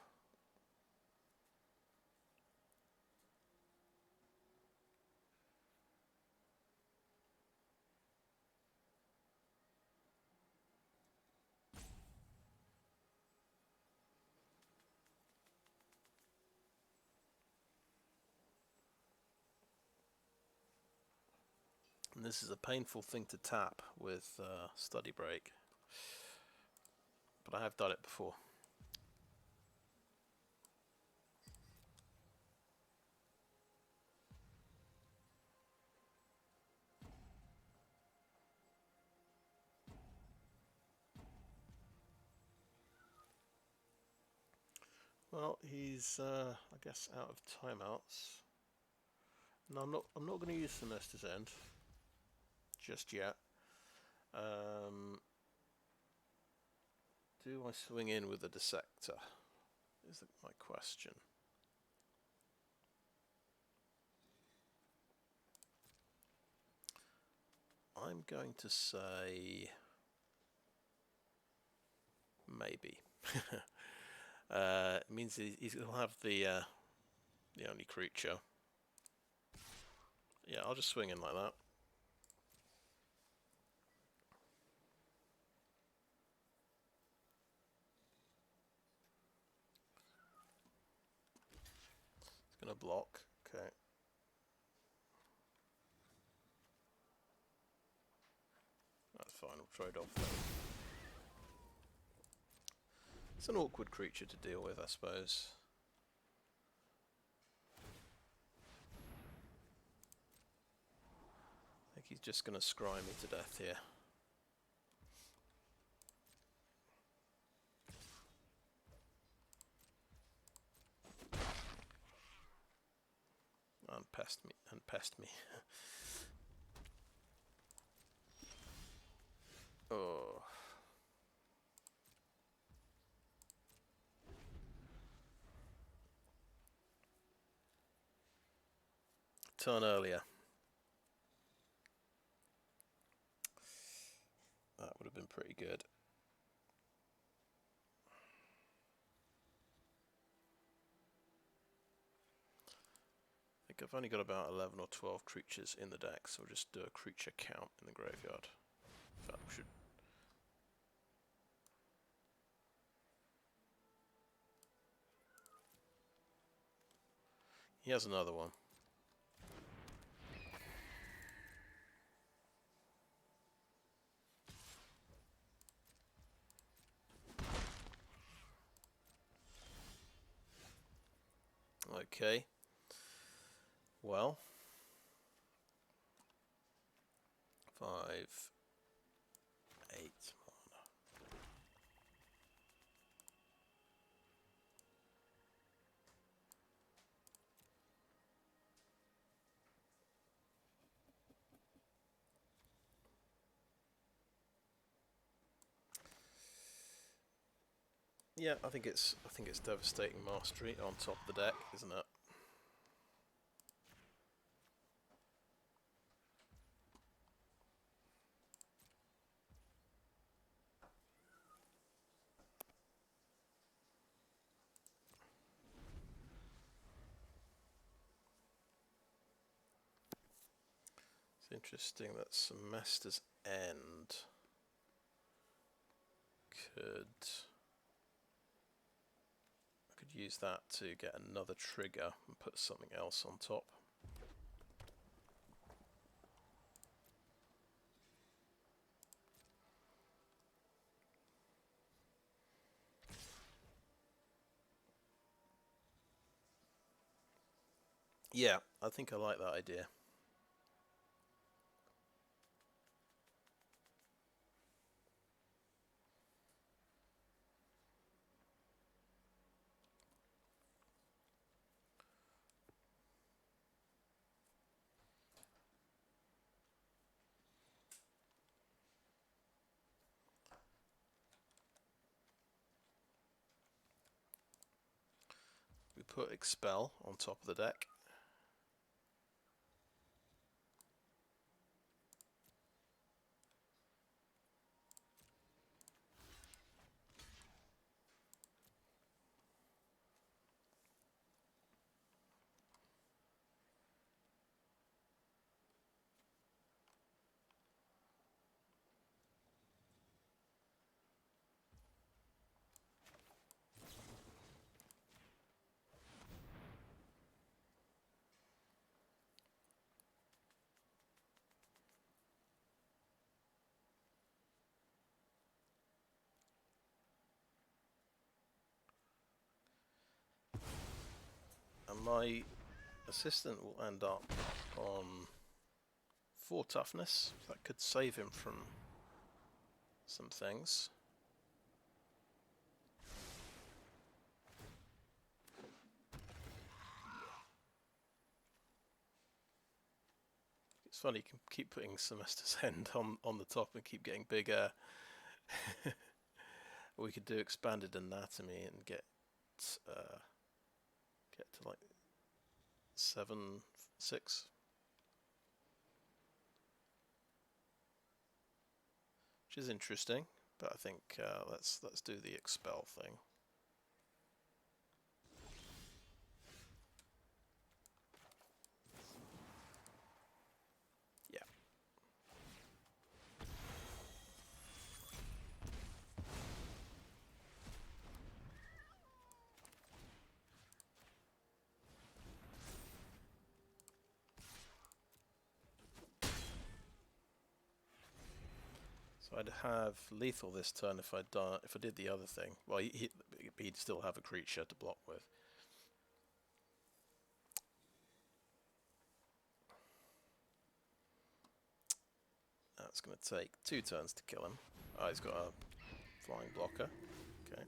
S1: And this is a painful thing to tap with Study Break. But I have done it before. Well, he's I guess out of timeouts. No, I'm not going to use Semester's End just yet. Do I swing in with the Dissector? Is my question. I'm going to say maybe. It means he'll have the only creature. Yeah, I'll just swing in like that. It's going to block. Okay. That's fine, we'll trade off then. It's an awkward creature to deal with, I suppose. I think he's just going to scry me to death here. And pest me. Oh. Turn earlier. That would have been pretty good. I think I've only got about 11 or 12 creatures in the deck, so we'll just do a creature count in the graveyard. In fact, we should. He has another one. Okay. Well. 5, 8 mana. Yeah, I think it's Devastating Mastery on top of the deck, isn't it? It's interesting that Semester's End I could use that to get another trigger and put something else on top. Yeah, I think I like that idea. We put Expel on top of the deck. And my assistant will end up on 4 toughness. That could save him from some things. It's funny, you can keep putting Semester's End on the top and keep getting bigger. We could do Expanded Anatomy and get to like 7, 6. Which is interesting, but I think let's do the Expel thing. Yeah. So I'd have lethal this turn if I did the other thing. Well, he'd still have a creature to block with. That's going to take 2 turns to kill him. Oh, he's got a flying blocker. Okay.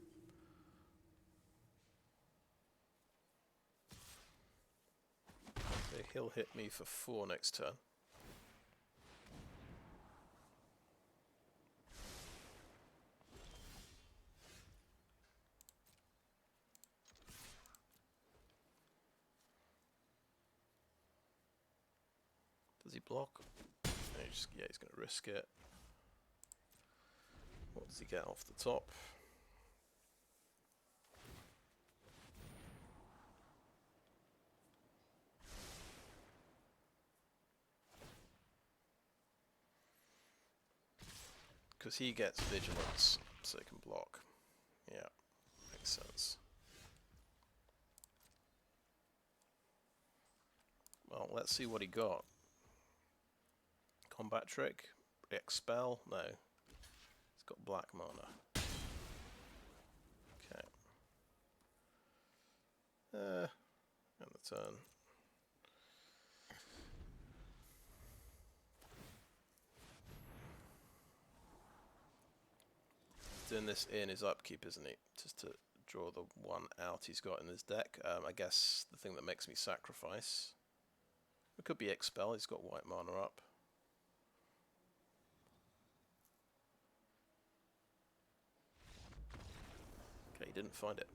S1: So he'll hit me for 4 next turn. Does he block? No, yeah, he's going to risk it. What does he get off the top? Because he gets vigilance, so he can block. Yeah, makes sense. Well, let's see what he got. Combat trick? Expel? No. He's got black mana. Okay. And the turn. Doing this in his upkeep, isn't he? Just to draw the 1 out he's got in his deck. I guess the thing that makes me sacrifice. It could be Expel, he's got white mana up. Okay, he didn't find it.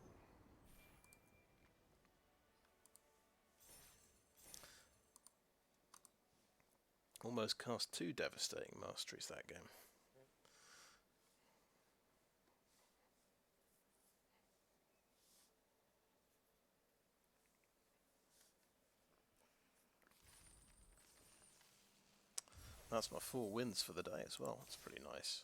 S1: Almost cast 2 devastating masteries that game. That's my 4 wins for the day as well. That's pretty nice.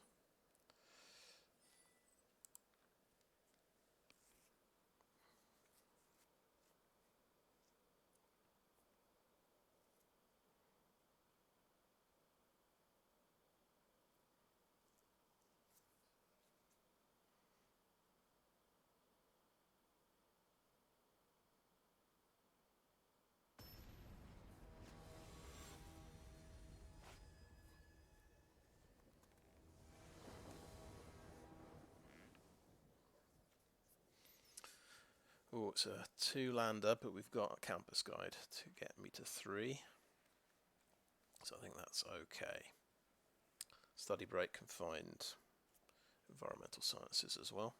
S1: Oh, it's a 2-lander, but we've got a campus guide to get me to 3. So I think that's okay. Study break can find environmental sciences as well.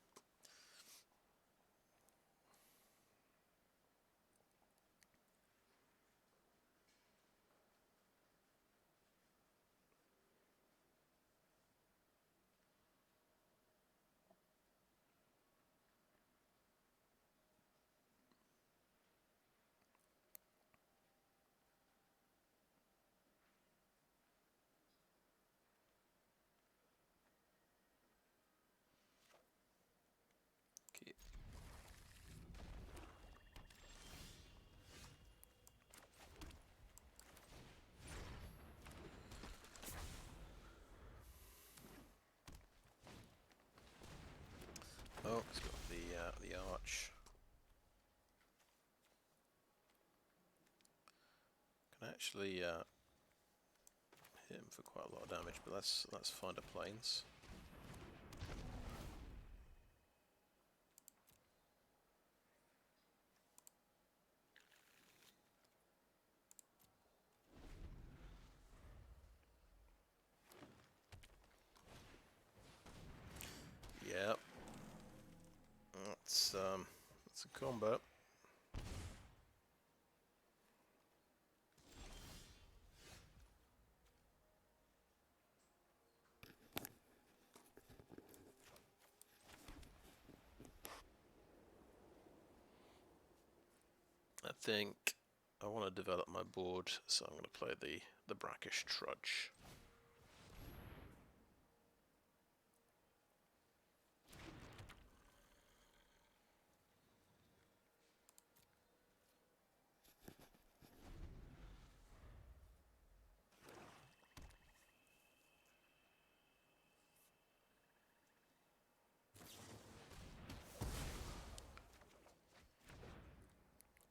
S1: Oh, it's got the arch. Can actually hit him for quite a lot of damage, but let's find a planes. Yep. That's a combo. I think I want to develop my board, so I'm going to play the Brackish Trudge.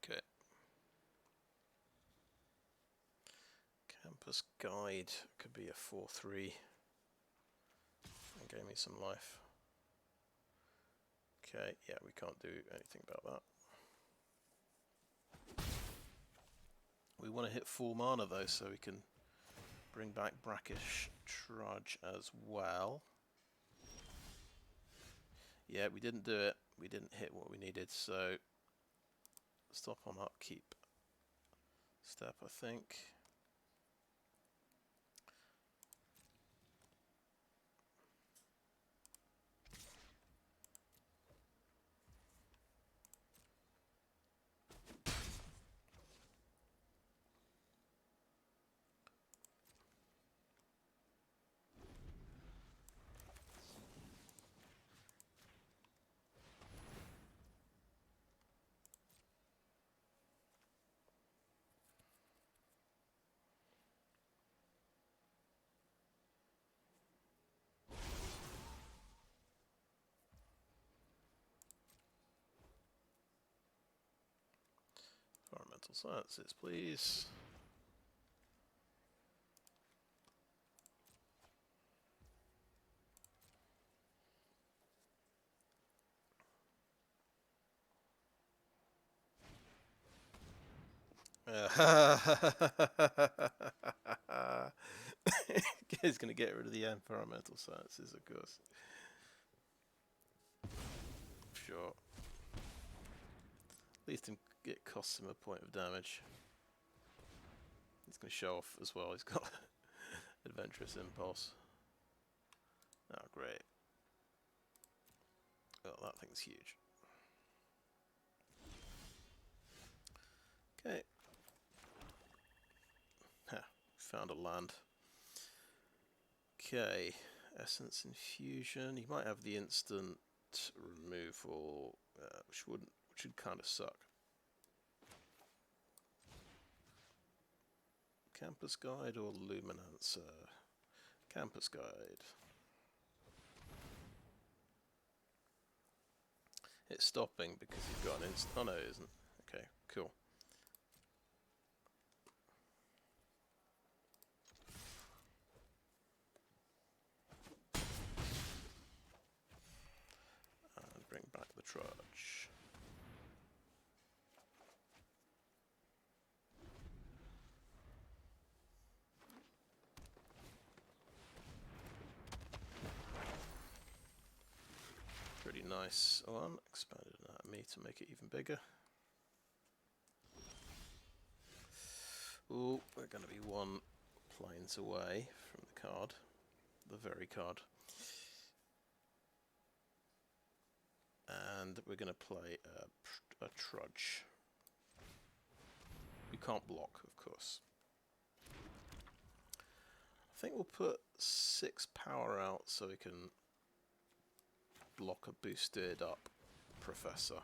S1: Okay. Campus Guide could be a 4/3 and gave me some life. Okay, yeah, we can't do anything about that. We want to hit 4 mana though, so we can bring back Brackish Trudge as well. Yeah, we didn't do it. We didn't hit what we needed, so stop on upkeep step, I think. Environmental sciences, please. He's going to get rid of the environmental sciences, of course. sure. At least it costs him a point of damage. He's going to show off as well. He's got Adventurous Impulse. Oh, great. Oh, that thing's huge. Okay. Ha, found a land. Okay, Essence Infusion. He might have the instant removal, which would kind of suck. Campus Guide or Lumimancer? Campus Guide. It's stopping because you've got an instant. Oh no, it isn't. Okay, cool. And bring back the Trudge. Pretty nice one. Expanded anatomy to make it even bigger. Ooh, we're going to be one planes away from the card. The very card. And we're going to play a Trudge. We can't block, of course. I think we'll put 6 power out so we can block a boosted up Professor.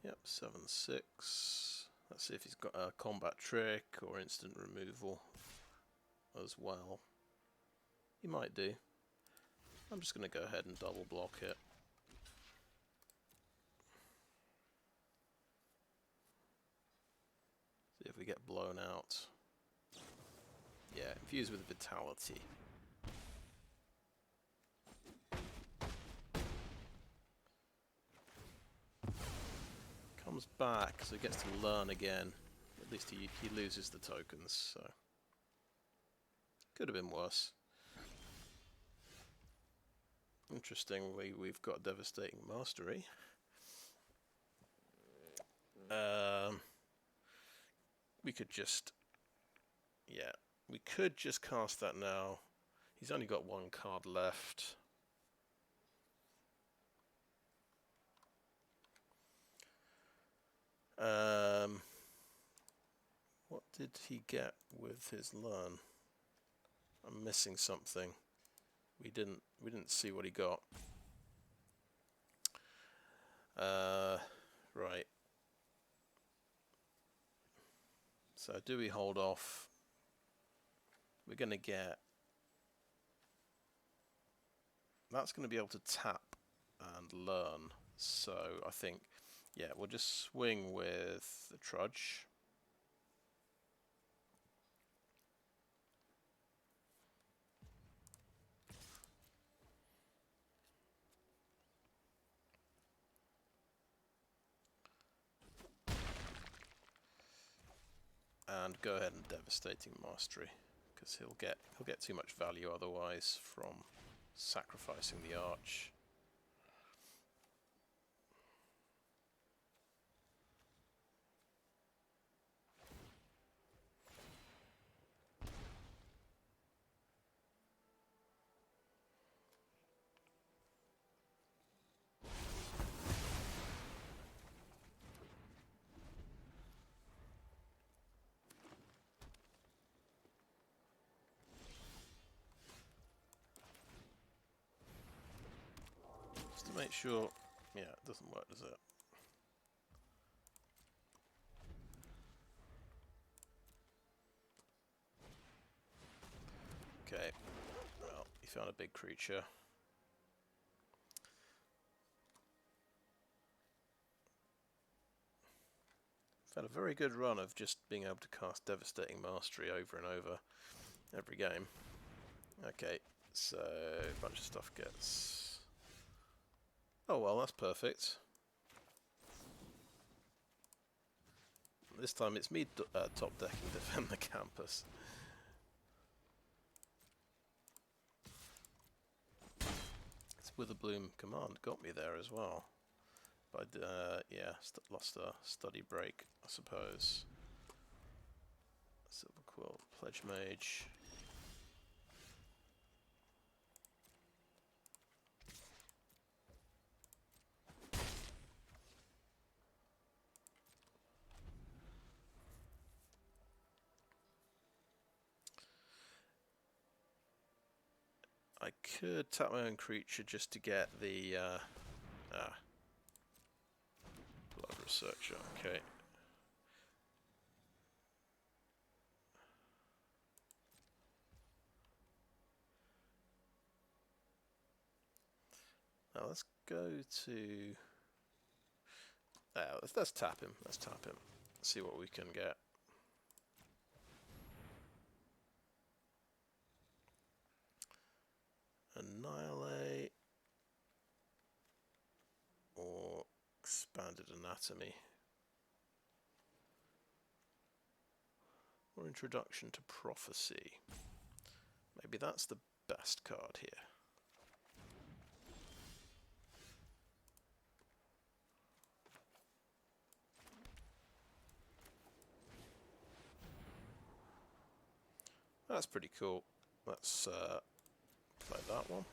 S1: Yep, 7/6. Let's see if he's got a combat trick or instant removal as well. He might do. I'm just going to go ahead and double block it. See if we get blown out. Yeah, infuse with Vitality. Comes back, so he gets to learn again. At least he loses the tokens, so could have been worse. Interestingly, we've got Devastating Mastery. We could just, yeah, we could just cast that now. He's only got 1 card left. What did he get with his learn? I'm missing something. We didn't see what he got. Right. So do we hold off? We're going to get... That's going to be able to tap and learn. So I think, yeah, we'll just swing with the Trudge. And go ahead and Devastating Mastery, because he'll get too much value otherwise from sacrificing the Arch. To make sure, yeah, it doesn't work, does it? Okay, well, he found a big creature. I've had a very good run of just being able to cast Devastating Mastery over and over every game. Okay, so a bunch of stuff gets... Oh well, that's perfect. This time it's me top decking Defend the Campus. It's Witherbloom Command got me there as well. But yeah, lost a study break, I suppose. Silverquill Pledgemage. I could tap my own creature just to get the Blood Researcher, okay. Now let's go to... let's tap him, see what we can get. Annihilate or Expanded Anatomy or Introduction to Prophecy. Maybe that's the best card here. That's pretty cool. Let's play that one.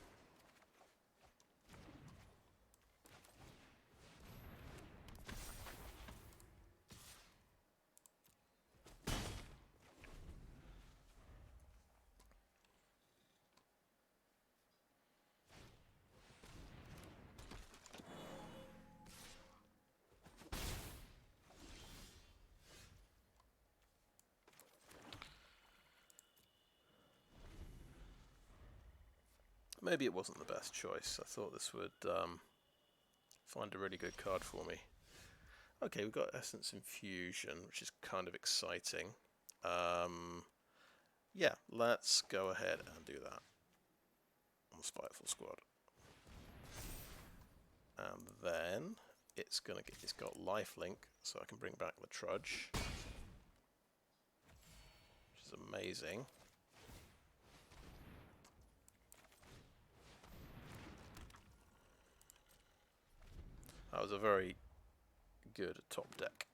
S1: Maybe it wasn't the best choice. I thought this would find a really good card for me. Okay, we've got Essence Infusion, which is kind of exciting. Yeah, let's go ahead and do that on the Spiteful Squad. And then it's got lifelink, so I can bring back the Trudge, which is amazing. That was a very good top deck.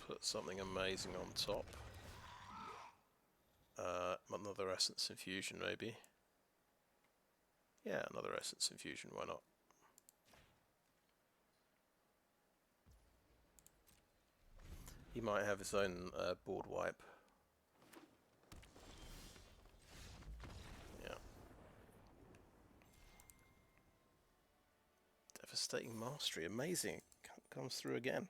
S1: Put something amazing on top. Another Essence Infusion, maybe. Yeah, another Essence Infusion, why not? He might have his own board wipe. Yeah. Devastating Mastery, amazing. Comes through again.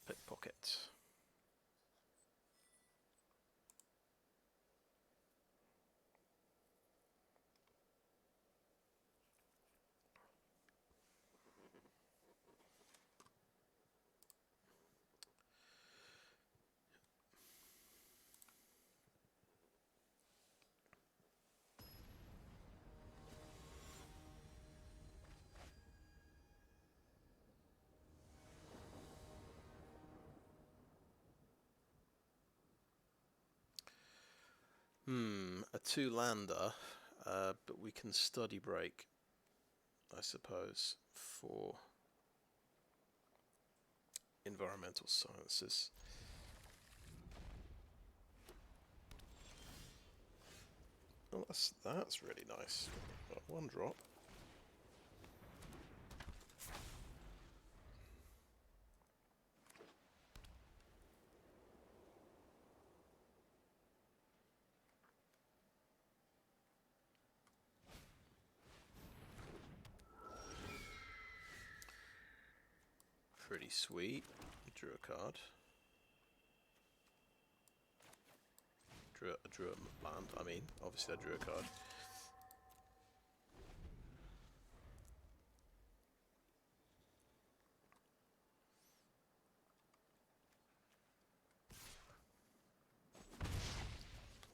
S1: Pickpocket. A 2-lander, but we can study break, I suppose, for environmental sciences. Oh, that's really nice. Got 1 drop. Pretty sweet. Drew a card. Drew a land. I mean, obviously I drew a card.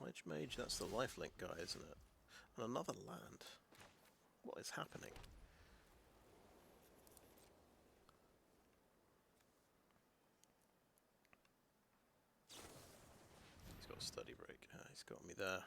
S1: Pledgemage, that's the lifelink guy, isn't it? And another land. What is happening? He's got a study break. He's got me there.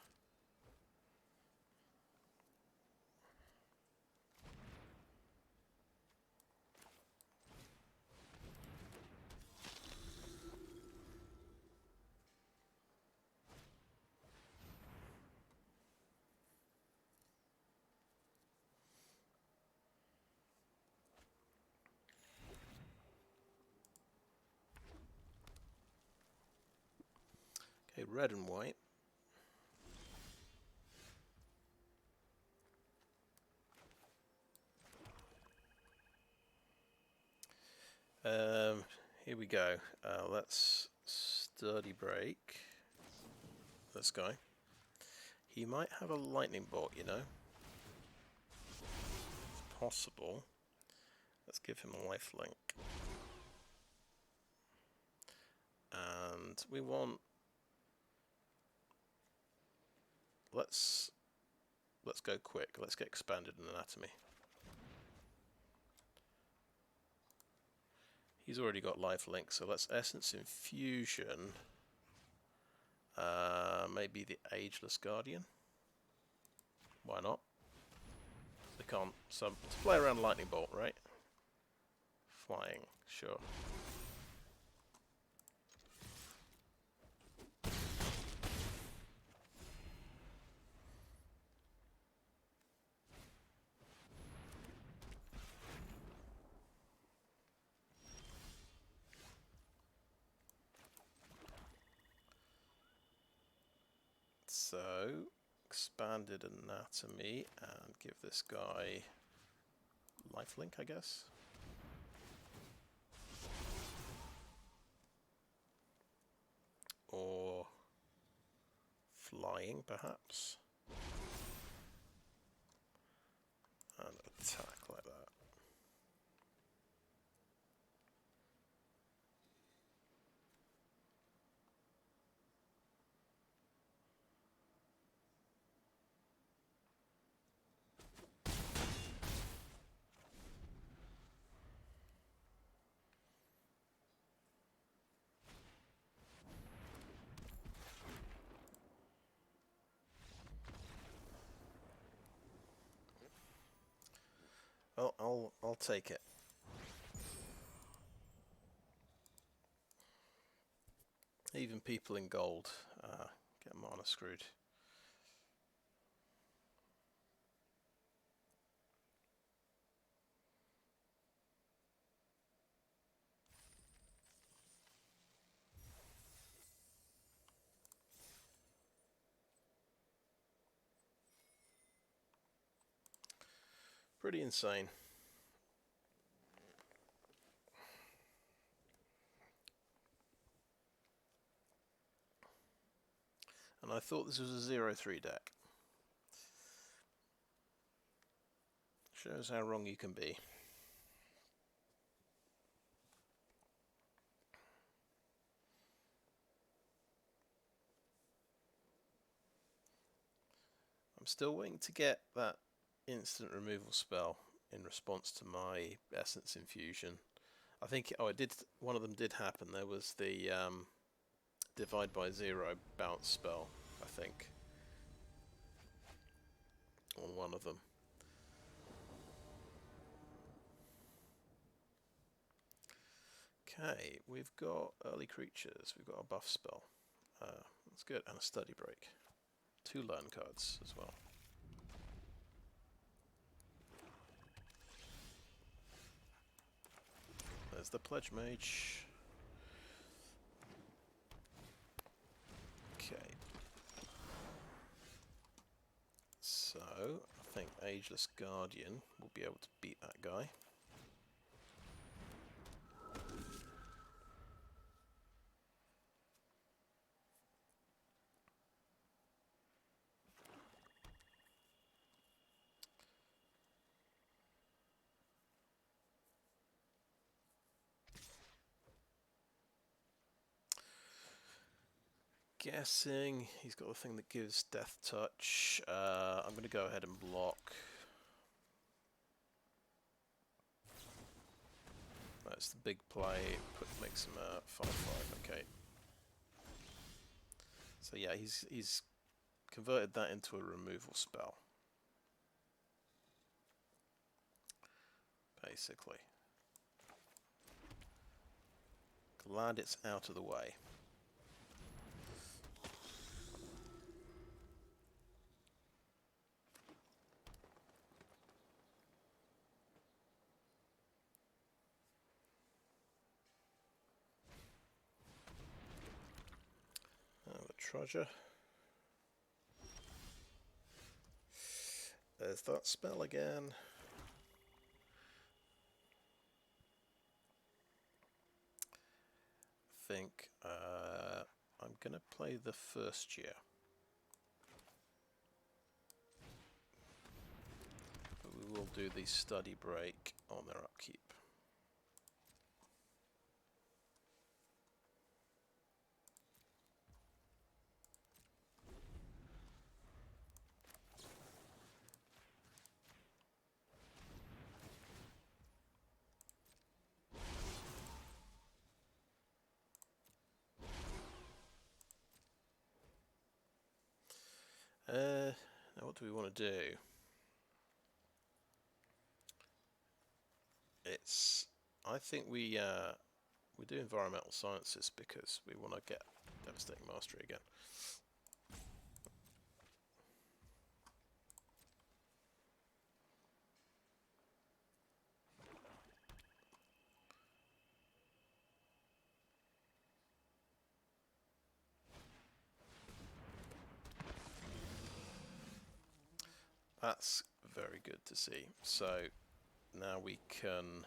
S1: Okay, red and white. Here we go. Let's study break this guy. He might have a lightning bolt, you know. It's possible. Let's give him a lifelink. And we want... Let's go quick. Let's get expanded in anatomy. He's already got lifelink, so let's Essence Infusion. Maybe the Ageless Guardian. Why not? They can't. So let's play around lightning bolt, right? Flying, sure. So, expanded anatomy and give this guy lifelink, I guess. Or flying, perhaps. And attack like that. Well, I'll take it. Even people in gold get mana screwed. Pretty insane. And I thought this was a 0-3 deck. Shows how wrong you can be. I'm still waiting to get that instant removal spell in response to my Essence Infusion. I think, oh, it did. One of them did happen. There was the Divide by 0 bounce spell, I think. on one of them. Okay, we've got early creatures, we've got a buff spell. That's good, and a study break. 2 learn cards as well. There's the Pledgemage. Okay. So, I think Ageless Guardian will be able to beat that guy. Guessing he's got the thing that gives Death Touch. I'm going to go ahead and block. That's the big play. Makes him 5/5. Okay. So yeah, he's converted that into a removal spell. Basically. Glad it's out of the way. Trudger. There's that spell again. I think I'm going to play the first year. But we will do the study break on their upkeep. Now what do we want to do? I think we do environmental sciences because we want to get Devastating Mastery again. That's very good to see. So now we can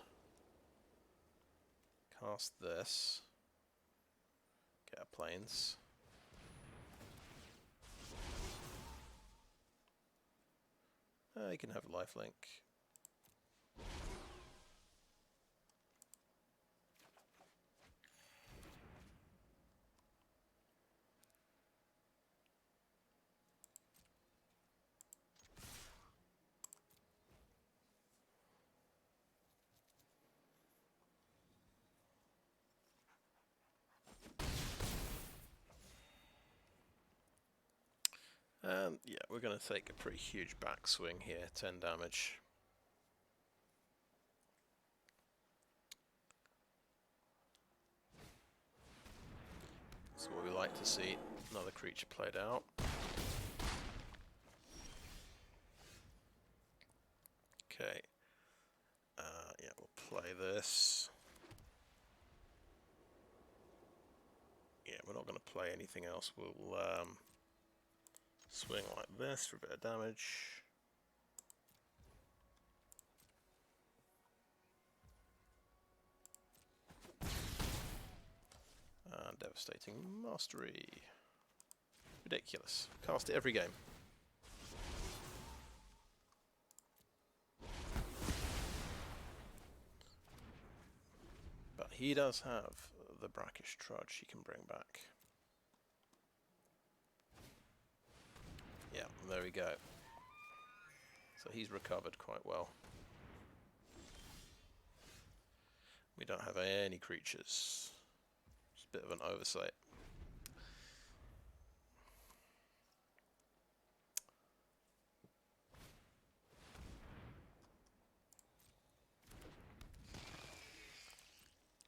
S1: cast this, get our planes. You can have lifelink. Yeah, we're going to take a pretty huge backswing here, 10 damage. That's what we like to see. Another creature played out. Okay. Yeah, we'll play this. Yeah, we're not going to play anything else. We'll swing like this for a bit of damage. And Devastating Mastery. Ridiculous. Cast it every game. But he does have the Brackish Trudge he can bring back. Yeah, there we go. So he's recovered quite well. We don't have any creatures. It's a bit of an oversight.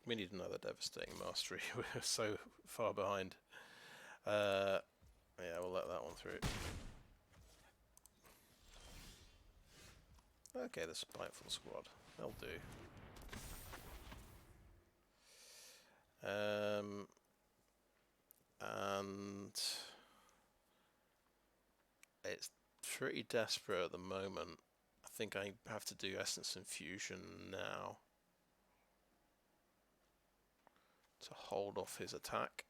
S1: We need another Devastating Mastery. We're so far behind. Yeah, we'll let that one through. Okay, the Spiteful Squad. They'll do. And it's pretty desperate at the moment. I think I have to do Essence Infusion now to hold off his attack.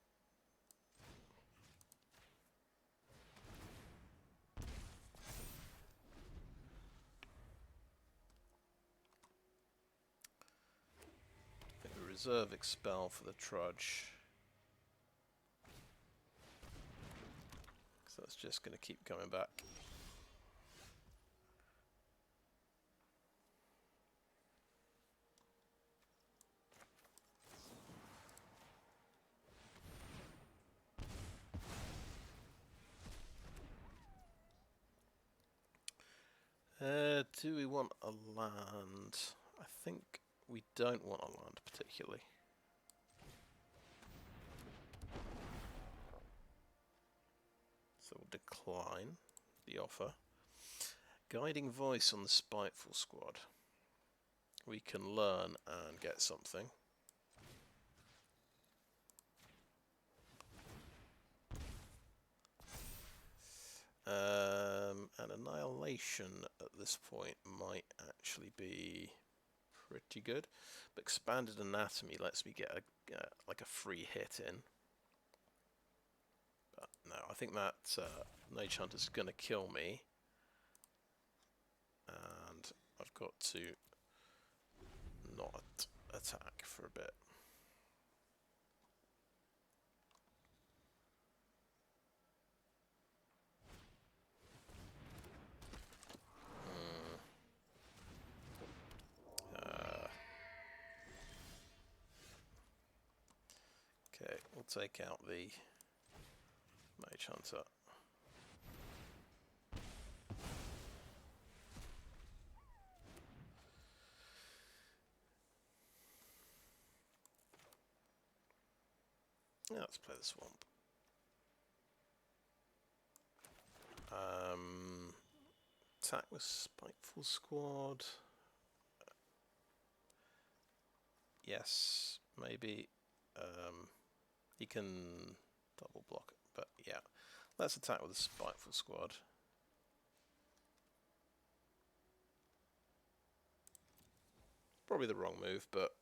S1: I think we reserve Expel for the Trudge. So that's just going to keep coming back. Do we want a land? I think we don't want a land particularly. So we'll decline the offer. Guiding Voice on the Spiteful Squad. We can learn and get something. And Annihilation at this point might actually be pretty good, but Expanded Anatomy lets me get like a free hit in. But no, I think that Mage Hunter's going to kill me, and I've got to not attack for a bit. Okay, we'll take out the Mage Hunter. Yeah, let's play the Swamp. Attack with Spiteful Squad. Yes, maybe. He can double block it, but yeah. Let's attack with the Spiteful Squad. Probably the wrong move, but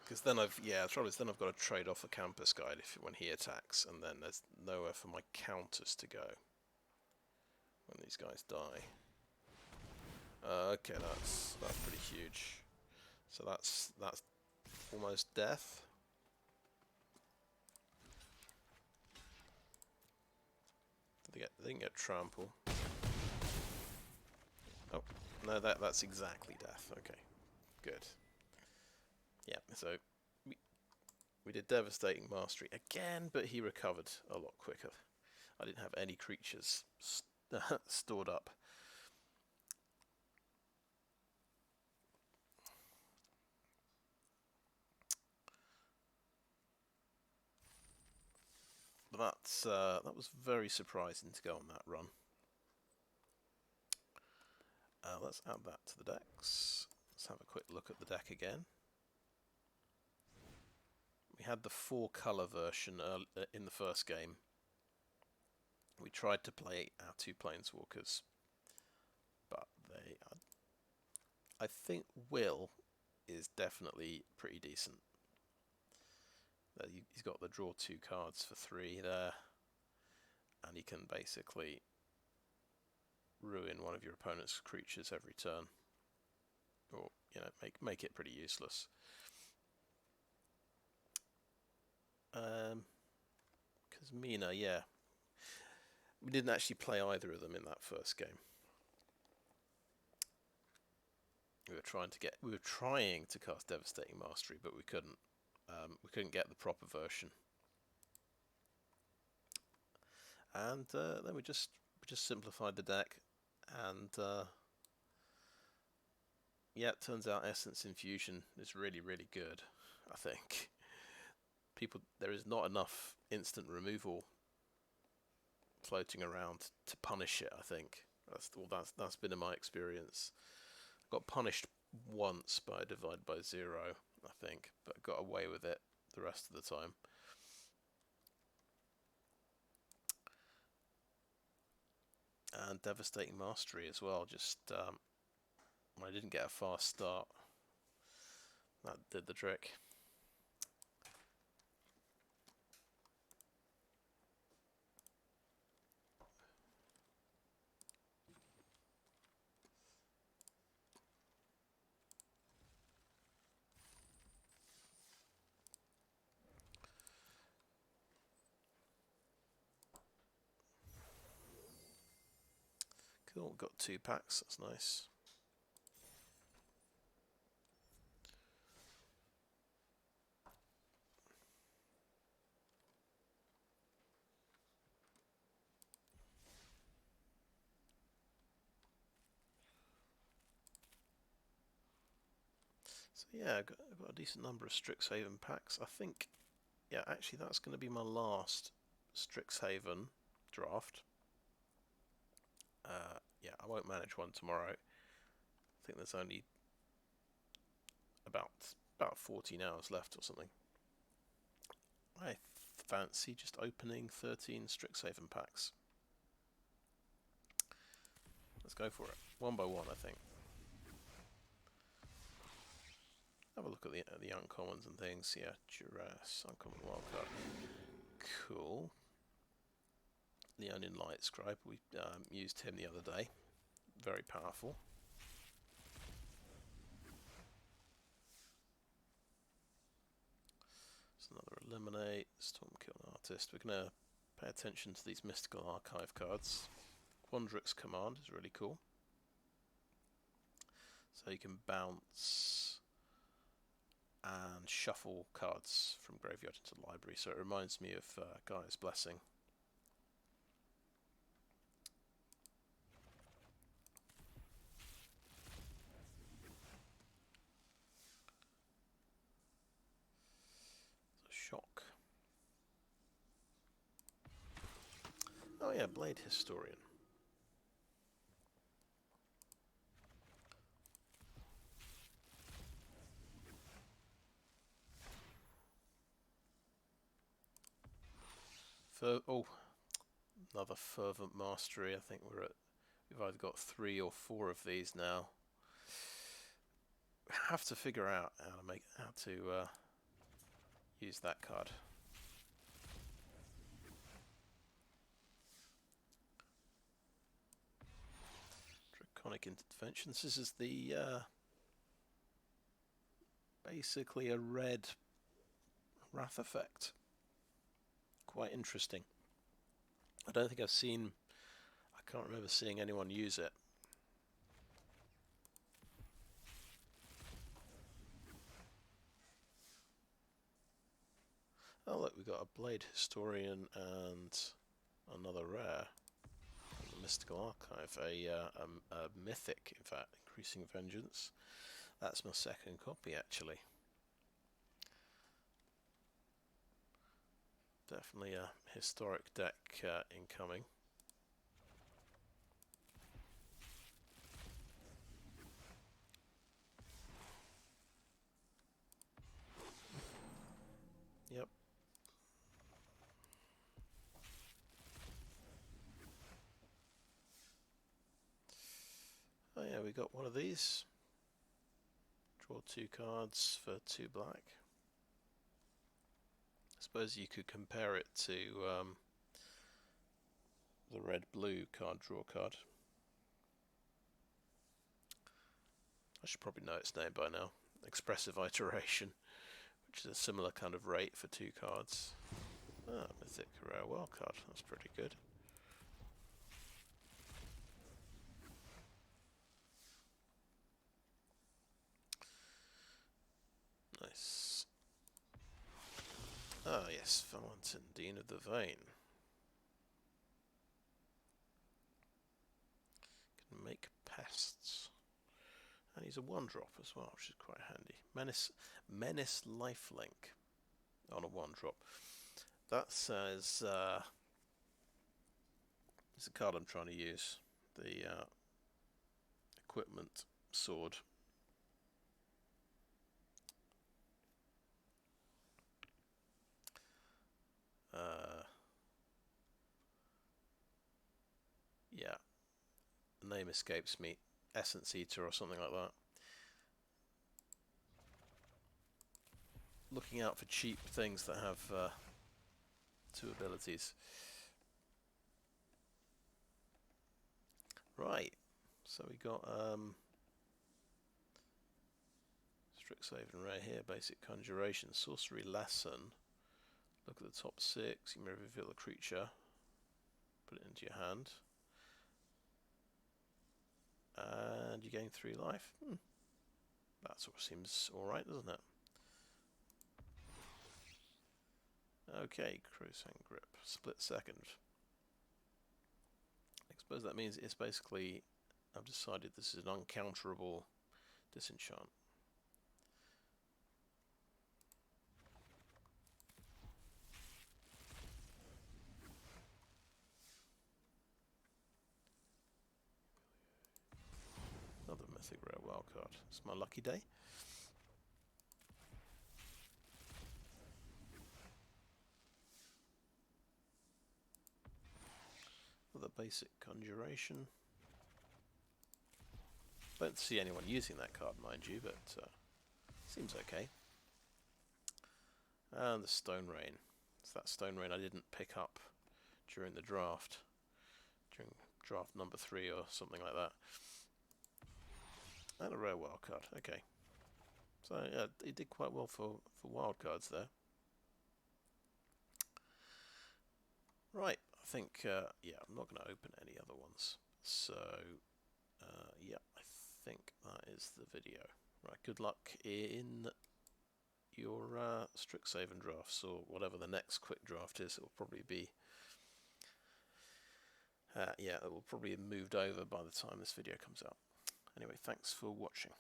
S1: because then the trouble is then I've got to trade off a Campus Guide when he attacks, and then there's nowhere for my counters to go when these guys die. Okay, that's pretty huge. So that's almost death. They didn't get trample. Oh no, that's exactly death. Okay, good. Yeah, so we did Devastating Mastery again, but he recovered a lot quicker. I didn't have any creatures stored up. But that was very surprising to go on that run. Let's add that to the decks. Let's have a quick look at the deck again. We had the 4-colour version in the first game. We tried to play our 2 Planeswalkers, but I think Will is definitely pretty decent. He's got the draw 2 cards for 3 there, and he can basically ruin one of your opponent's creatures every turn, or make it pretty useless. Kasmina, yeah, we didn't actually play either of them in that first game. We were trying to cast Devastating Mastery, but we couldn't. We couldn't get the proper version. And then we just simplified the deck, and yeah, it turns out Essence Infusion is really, really good. I think there is not enough instant removal floating around to punish it. I think that's been in my experience. Got punished once by a divide by 0, I think, but got away with it the rest of the time. And Devastating Mastery as well. Just I didn't get a fast start. That did the trick. Cool, got 2 packs, that's nice. So yeah, I've got a decent number of Strixhaven packs. I think, yeah, actually that's going to be my last Strixhaven draft. Yeah, I won't manage one tomorrow. I think there's only about 14 hours left or something. I fancy just opening 13 Strixhaven packs. Let's go for it. One by one, I think. Have a look at the uncommons and things. Yeah, Duress, uncommon wildcard. Cool. Leonin Light Scribe. We used him the other day. Very powerful. It's another Eliminate. Stormkill Artist. We're going to pay attention to these Mystical Archive cards. Quandrix Command is really cool. So you can bounce and shuffle cards from graveyard into the library. So it reminds me of Gaia's Blessing. Shock. Oh yeah, Blade Historian. Oh, another Fervent Mastery. I think we've either got 3 or 4 of these now. We have to figure out how to use that card. Draconic Intervention. This is the basically a red Wrath effect. Quite interesting. I don't think I can't remember seeing anyone use it. Oh look, we've got a Blade Historian and another rare. The Mystical Archive, a mythic, in fact, Increasing Vengeance. That's my second copy, actually. Definitely a historic deck incoming. Yep. Oh yeah, we got one of these. Draw 2 cards for 2 black. I suppose you could compare it to the red-blue card draw card. I should probably know its name by now. Expressive Iteration, which is a similar kind of rate for 2 cards. Ah, Mythic Rare Wildcard. That's pretty good. Nice. Ah, yes, Valentin, Dean of the Vein. he's a 1-drop as well, which is quite handy. Menace Lifelink on a 1-drop. That says it's a card I'm trying to use. The Equipment Sword. Yeah, the name escapes me. Essence Eater or something like that. Looking out for cheap things that have 2 abilities. Right, so we got Strixhaven rare here, basic conjuration, sorcery lesson. Look at the top 6, you may reveal a creature, put it into your hand, and you gain 3 life. That sort of seems alright, doesn't it? Okay, Crusang Grip, split second. I suppose that means it's basically, I've decided this is an uncounterable disenchant. Another mythic rare wildcard. It's my lucky day. Another basic conjuration. Don't see anyone using that card, mind you, but seems okay. And the Stone Rain. It's that Stone Rain I didn't pick up during the draft. During draft number 3 or something like that. And a rare wildcard, okay. So yeah, he did quite well for wildcards there. Right, I think, yeah, I'm not going to open any other ones. So, yeah, I think that is the video. Right, good luck in your Strixhaven drafts, or whatever the next quick draft is. It will probably be, yeah, it will probably have moved over by the time this video comes out. Anyway, thanks for watching.